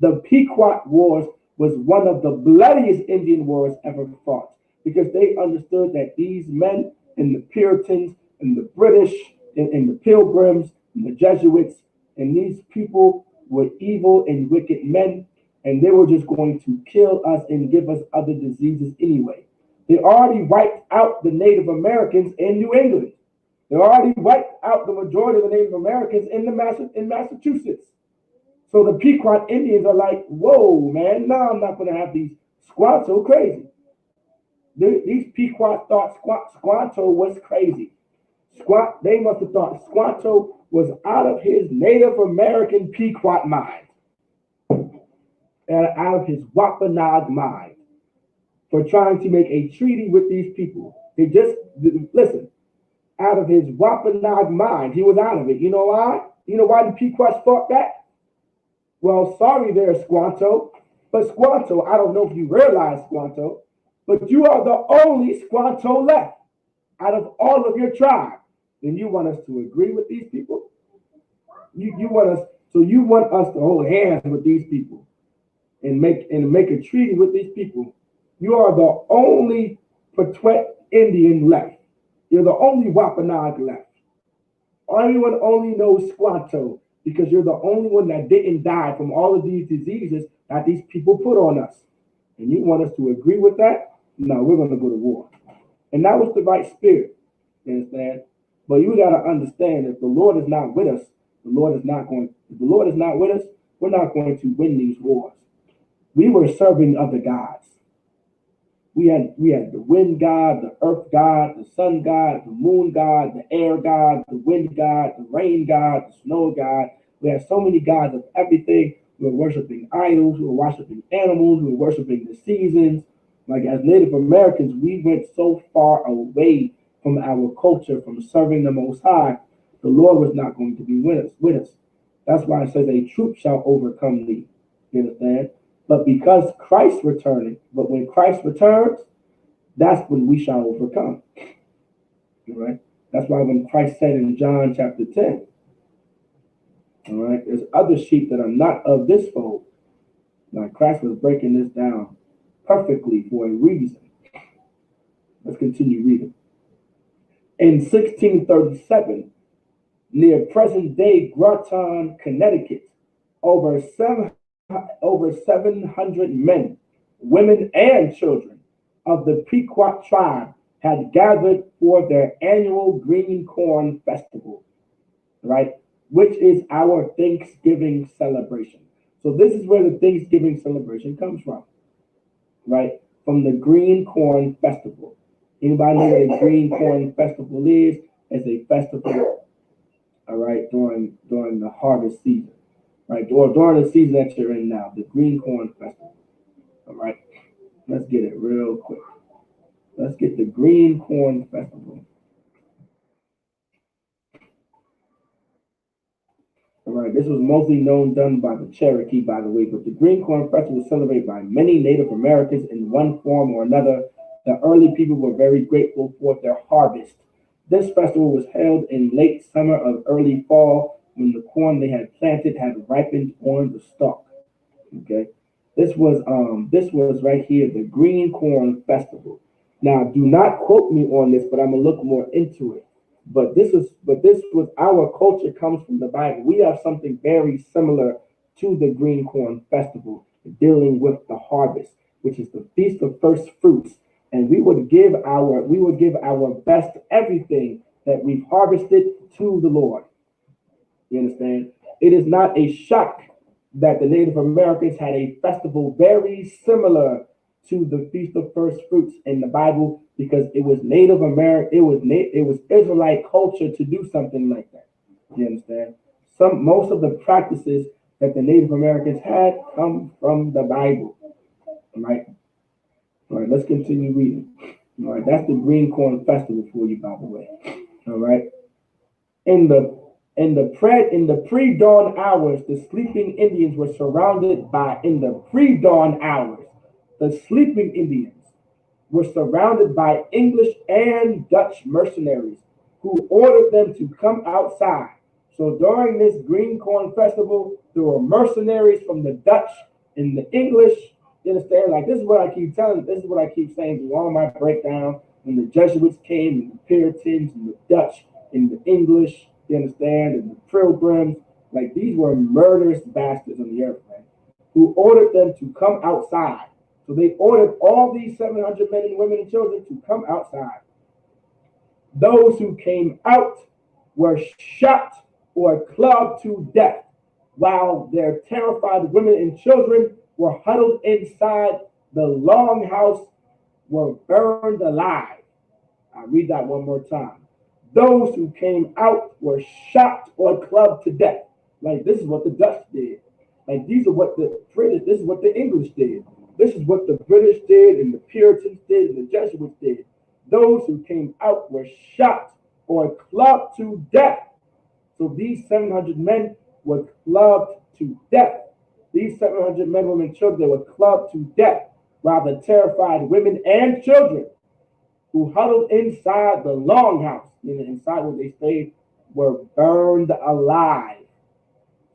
The Pequot Wars was one of the bloodiest Indian wars ever fought because they understood that these men and the Puritans and the British and the Pilgrims and the Jesuits and these people were evil and wicked men, and they were just going to kill us and give us other diseases anyway. They already wiped out the Native Americans in New England. They already wiped out the majority of the Native Americans in Massachusetts. So the Pequot Indians are like, whoa, man, no, I'm not going to have these Squanto crazy. These Pequot thought Squanto was crazy. They must have thought Squanto was out of his Native American Pequot mind and out of his Wampanoag mind for trying to make a treaty with these people. They just, listen, out of his Wampanoag mind, he was out of it. You know why? You know why the Pequots fought back? Well, sorry there, Squanto, but Squanto, I don't know if you realize, Squanto, but you are the only Squanto left out of all of your tribe. And you want us to agree with these people? You want us to hold hands with these people and make a treaty with these people. You are the only Petwet Indian left. You're the only Wampanoag left. Everyone only knows Squanto because you're the only one that didn't die from all of these diseases that these people put on us. And you want us to agree with that? No, we're going to go to war. And that was the right spirit. You understand? But you got to understand, if the Lord is not with us, The Lord is not going. If the Lord is not with us, we're not going to win these wars. We were serving other gods. We had the wind god, the earth god, the sun god, the moon god, the air god, the wind god, the rain god, the snow god. We had so many gods of everything. We were worshiping idols. We were worshiping animals. We were worshiping the seasons. Like as Native Americans, we went so far away from our culture, from serving the Most High. The Lord was not going to be with us. That's why it says, "A troop shall overcome thee." You understand? But because Christ returning, but when Christ returns, that's when we shall overcome. All right. That's why when Christ said in John chapter 10, all right, there's other sheep that are not of this fold. Now Christ was breaking this down perfectly for a reason. Let's continue reading. In 1637, near present-day Groton, Connecticut, over 700 men, women, and children of the Pequot tribe had gathered for their annual Green Corn Festival, right? Which is our Thanksgiving celebration. So this is where the Thanksgiving celebration comes from, right? From the Green Corn Festival. Anybody know what a Green Corn Festival is? It's a festival, all right, during the harvest season, right? Or during the season that you're in now, the Green Corn Festival. All right, let's get it real quick. Let's get the Green Corn Festival. All right, this was mostly done by the Cherokee, by the way, but the Green Corn Festival was celebrated by many Native Americans in one form or another. The early people were very grateful for their harvest. This festival was held in late summer or early fall when the corn they had planted had ripened on the stalk. Okay, this was right here, the Green Corn Festival. Now, do not quote me on this, but I'm gonna look more into it. But this was our culture comes from the Bible. We have something very similar to the Green Corn Festival, dealing with the harvest, which is the Feast of First Fruits. And we would give our best everything that we've harvested to the Lord. You understand? It is not a shock that the Native Americans had a festival very similar to the Feast of First Fruits in the Bible, because it was Native American, it was Israelite culture to do something like that. You understand? Most of the practices that the Native Americans had come from the Bible. All right. All right, let's continue reading. All right, that's the Green Corn Festival for you, by the way. All right. In the pre-dawn hours, the sleeping Indians were surrounded by in the pre-dawn hours, the sleeping Indians were surrounded by English and Dutch mercenaries who ordered them to come outside. So during this Green Corn Festival, there were mercenaries from the Dutch and the English. You understand? Like, this is what I keep telling, this is what I keep saying through all my breakdown. When the Jesuits came, and the Puritans, and the Dutch, and the English, you understand, and the Pilgrims, like, these were murderous bastards on the earth, man, who ordered them to come outside. So they ordered all these 700 men and women and children to come outside. Those who came out were shot or clubbed to death, while their terrified women and children were huddled inside the longhouse, were burned alive. I'll read that one more time. Those who came out were shot or clubbed to death. Like, this is what the Dutch did. Like, these are what the British, this is what the English did. This is what the British did, and the Puritans did, and the Jesuits did. Those who came out were shot or clubbed to death. So these 700 men were clubbed to death. These 700 men, women, and children were clubbed to death, while the terrified women and children who huddled inside the longhouse, meaning inside where they stayed, were burned alive.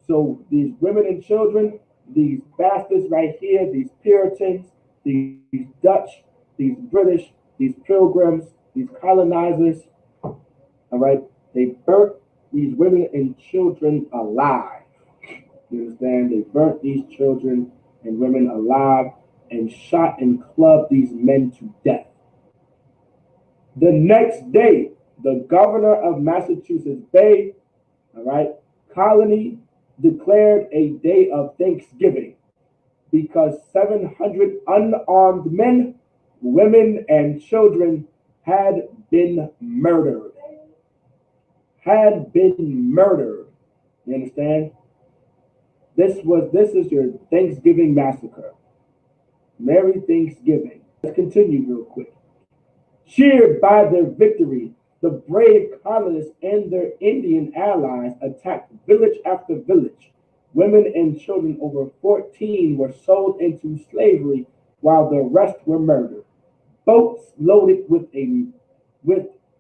So these women and children, these bastards right here, these Puritans, these Dutch, these British, these Pilgrims, these colonizers, all right, they burnt these women and children alive. You understand? They burnt these children and women alive and shot and clubbed these men to death. The next day, the governor of Massachusetts Bay, all right, colony declared a day of thanksgiving because 700 unarmed men, women, and children had been murdered. Had been murdered. You understand? This is your Thanksgiving massacre. Merry Thanksgiving. Let's continue real quick. Cheered by their victory, the brave colonists and their Indian allies attacked village after village. Women and children over 14 were sold into slavery while the rest were murdered. Boats loaded with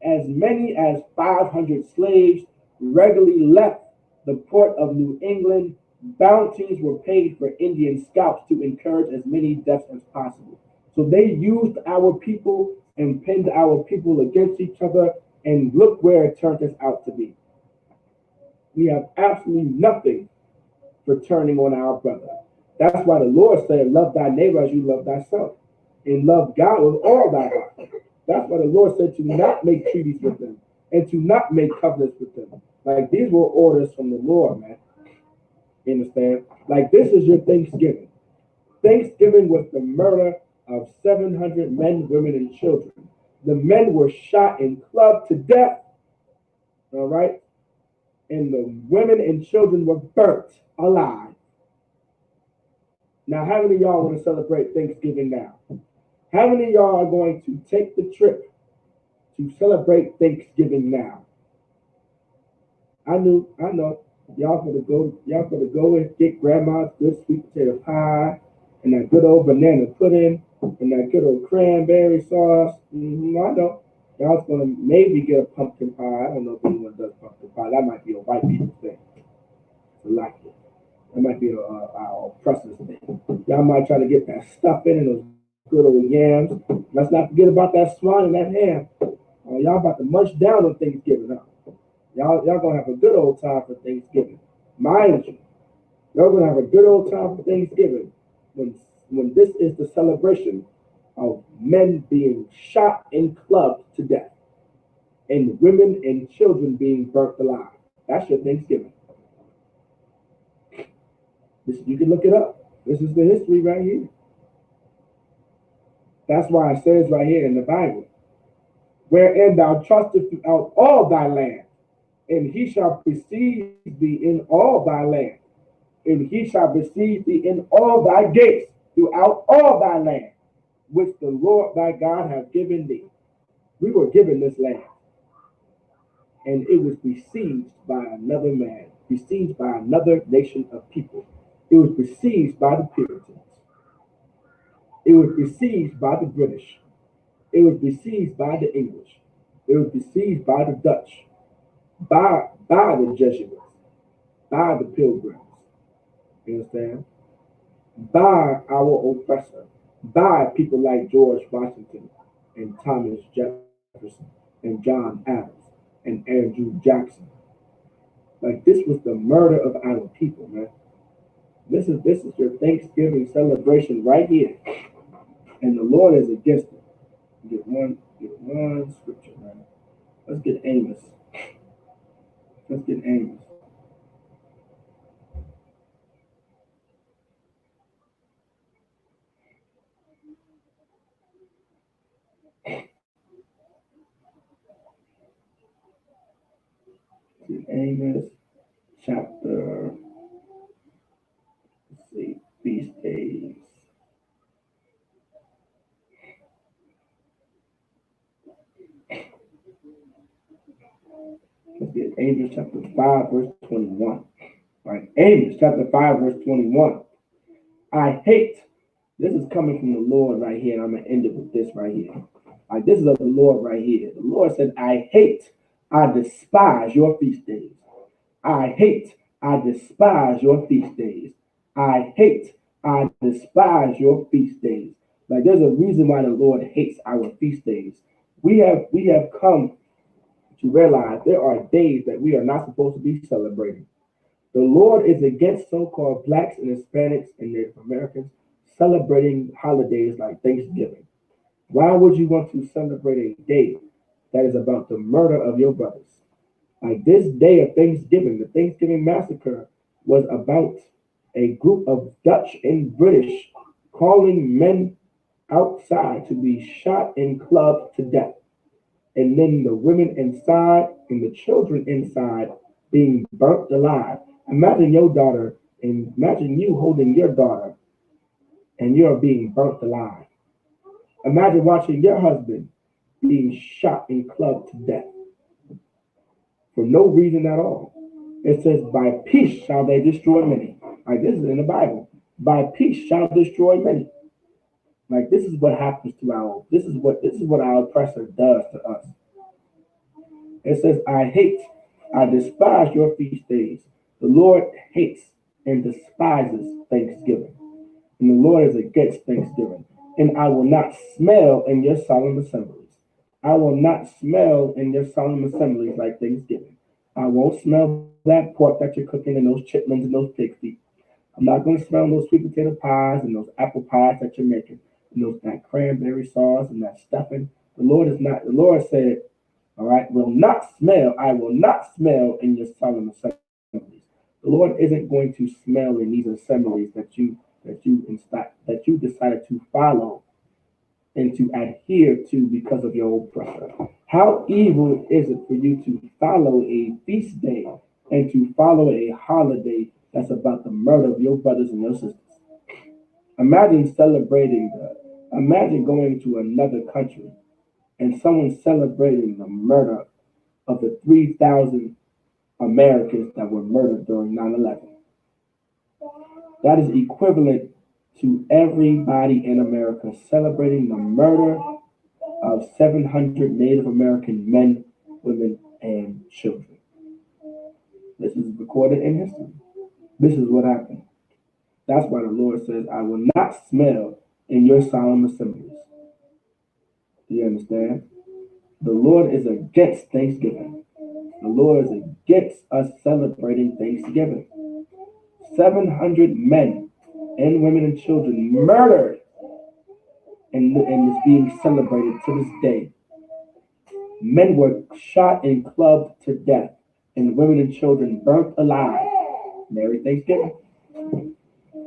as many as 500 slaves regularly left the port of New England. Bounties were paid for Indian scalps to encourage as many deaths as possible. So they used our people and pinned our people against each other, and look where it turned us out to be. We have absolutely nothing for turning on our brother. That's why the Lord said, love thy neighbor as you love thyself, and love God with all thy heart. That's why the Lord said to not make treaties with them and to not make covenants with them. Like, these were orders from the Lord, man. You understand? Like, this is your Thanksgiving. Thanksgiving was the murder of 700 men, women, and children. The men were shot and clubbed to death, all right? And the women and children were burnt alive. Now, how many of y'all want to celebrate Thanksgiving now? How many of y'all are going to take the trip to celebrate Thanksgiving now? I know. Y'all gonna go and get grandma's good sweet potato pie and that good old banana pudding and that good old cranberry sauce. I know. Y'all's gonna maybe get a pumpkin pie. I don't know if anyone does pumpkin pie. That might be a white people thing. To like it. That might be our oppressors thing. Y'all might try to get that stuff in and those good old yams. Let's not forget about that swan and that ham. Y'all about to munch down on Thanksgiving, huh? Y'all gonna have a good old time for Thanksgiving. Mind you, y'all gonna have a good old time for Thanksgiving when this is the celebration of men being shot and clubbed to death and women and children being burnt alive. That's your Thanksgiving. You can look it up. This is the history right here. That's why it says right here in the Bible, wherein thou trustest throughout all thy land, and he shall precede thee in all thy land, and he shall precede thee in all thy gates throughout all thy land, which the Lord thy God hath given thee. We were given this land, and it was besieged by another man, besieged by another nation of people. It was besieged by the Puritans. It was besieged by the British. It was besieged by the English. It was besieged by the Dutch, by the Jesuits, by the Pilgrims. You understand? By our oppressor, by people like George Washington and Thomas Jefferson and John Adams and Andrew Jackson. Like, this was the murder of our people, man. This is your Thanksgiving celebration right here, and the Lord is against it. Get one scripture, man. Let's get Amos. Let's get Amos. Amos chapter, let's see, feast days. Let's get Amos chapter 5, verse 21. Right, Amos chapter 5, verse 21. I hate, this is coming from the Lord right here, and I'm going to end it with this right here. Like, this is of the Lord right here. The Lord said, I hate, I despise your feast days. I hate, I despise your feast days. I hate, I despise your feast days. Like, there's a reason why the Lord hates our feast days. We have come to realize there are days that we are not supposed to be celebrating. The Lord is against so-called blacks and Hispanics and Native Americans celebrating holidays like Thanksgiving. Why would you want to celebrate a day that is about the murder of your brothers? Like this day of Thanksgiving, the Thanksgiving massacre was about a group of Dutch and British calling men outside to be shot and clubbed to death. And then the women inside and the children inside being burnt alive. Imagine your daughter and imagine you holding your daughter and you're being burnt alive. Imagine watching your husband being shot and clubbed to death for no reason at all. It says, by peace shall they destroy many. Like this is in the Bible. By peace shall destroy many. Like this is what happens to this is what our oppressor does to us. It says, I despise your feast days. The Lord hates and despises thanksgiving. And the Lord is against thanksgiving. And I will not smell in your solemn assemblies. I will not smell in your solemn assemblies like Thanksgiving. I won't smell that pork that you're cooking and those chitlins and those pig feet. I'm not going to smell those sweet potato pies and those apple pies that you're making and that cranberry sauce and that stuffing. The Lord is not. The Lord said, "All right, will not smell. I will not smell in your solemn assemblies." The Lord isn't going to smell in these assemblies that you decided to follow and to adhere to because of your oppressor. How evil is it for you to follow a feast day and to follow a holiday that's about the murder of your brothers and your sisters? Imagine imagine going to another country and someone celebrating the murder of the 3,000 Americans that were murdered during 9/11. That is equivalent to everybody in America celebrating the murder of 700 Native American men, women, and children. This is recorded in history. This is what happened. That's why the Lord says, I will not smell in your solemn assemblies. Do you understand? The Lord is against Thanksgiving. The Lord is against us celebrating Thanksgiving. 700 men and women and children murdered and is being celebrated to this day. Men were shot and clubbed to death, and women and children burnt alive. Merry Thanksgiving.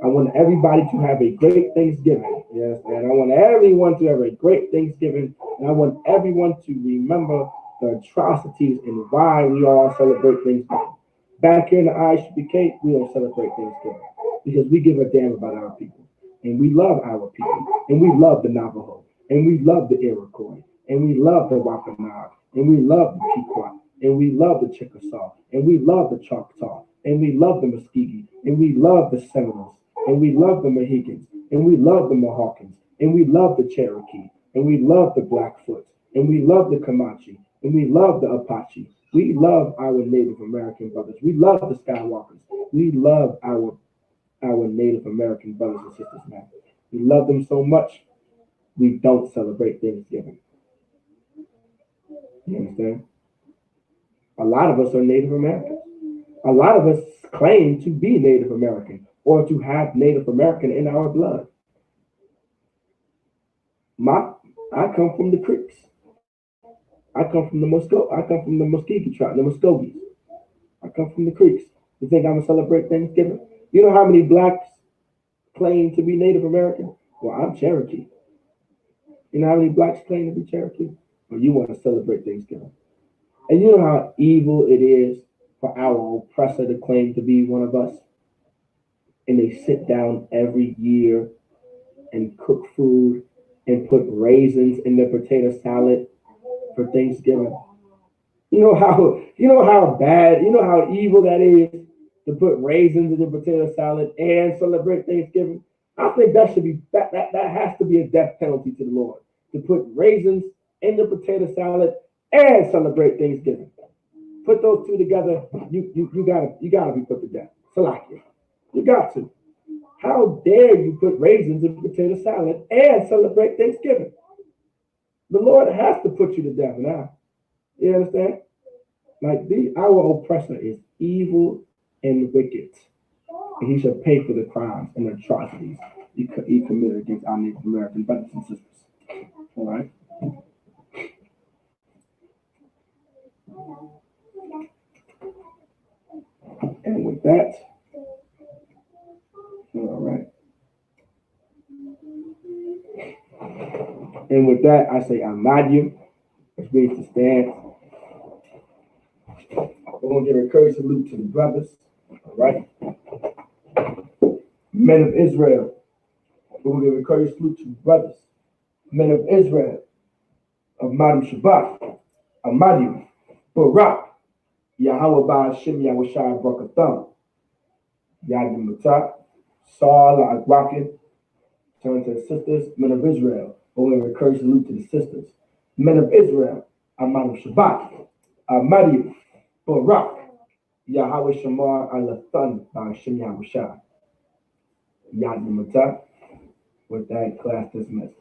I want everybody to have a great Thanksgiving. Yes, and I want everyone to have a great Thanksgiving. And I want everyone to remember the atrocities and why we all celebrate Thanksgiving. Back here in the Isupk, we don't celebrate Thanksgiving because we give a damn about our people. And we love our people. And we love the Navajo. And we love the Iroquois. And we love the Wampanoag. And we love the Pequot. And we love the Chickasaw. And we love the Choctaw. And we love the Muskegee. And we love the Seminoles. And we love the Mohegans. And we love the Mohawkins. And we love the Cherokee. And we love the Blackfoot. And we love the Comanche. And we love the Apache. We love our Native American brothers. We love the Skywalkers. We love our Native American brothers and sisters, man. We love them so much, we don't celebrate Thanksgiving. You understand? A lot of us are Native Americans. A lot of us claim to be Native American or to have Native American in our blood. My, I come from the Creeks. I come from the Muskegee tribe, the Muskogees. I come from the Creeks. You think I'm gonna celebrate Thanksgiving? You know how many blacks claim to be Native American? Well, I'm Cherokee. You know how many blacks claim to be Cherokee? Well, you want to celebrate Thanksgiving. And you know how evil it is for our oppressor to claim to be one of us? And they sit down every year and cook food and put raisins in their potato salad for Thanksgiving. You know how bad, you know how evil that is to put raisins in your potato salad and celebrate Thanksgiving. I think that has to be a death penalty to the Lord to put raisins in the potato salad and celebrate Thanksgiving. Put those two together, you gotta be put to death. Salakia. You got to. How dare you put raisins in potato salad and celebrate Thanksgiving? The Lord has to put you to death now. You understand? Our oppressor is evil and wicked, and he shall pay for the crimes and atrocities he committed against our Native American brothers and sisters. All right. that, all right. And with that, I say Amadium, which means to stand. We're going to give a courage salute to the brothers, all right? Men of Israel. We're going to give a courage salute to the brothers. Men of Israel, of Madam Shabbat, Amadium, Barak, Yahweh Ba'ashem Yahushua Brakatham, Yadim Matah, Saul Agwakin, turn to the sisters, men of Israel. We're going to encourage salute to the sisters. Men of Israel, Amanu Shabbat, Amadiu, Barak, Yahweh Shamar Alathan, Ba'ashem Yahushua, Yadim Matah. With that, class dismissed.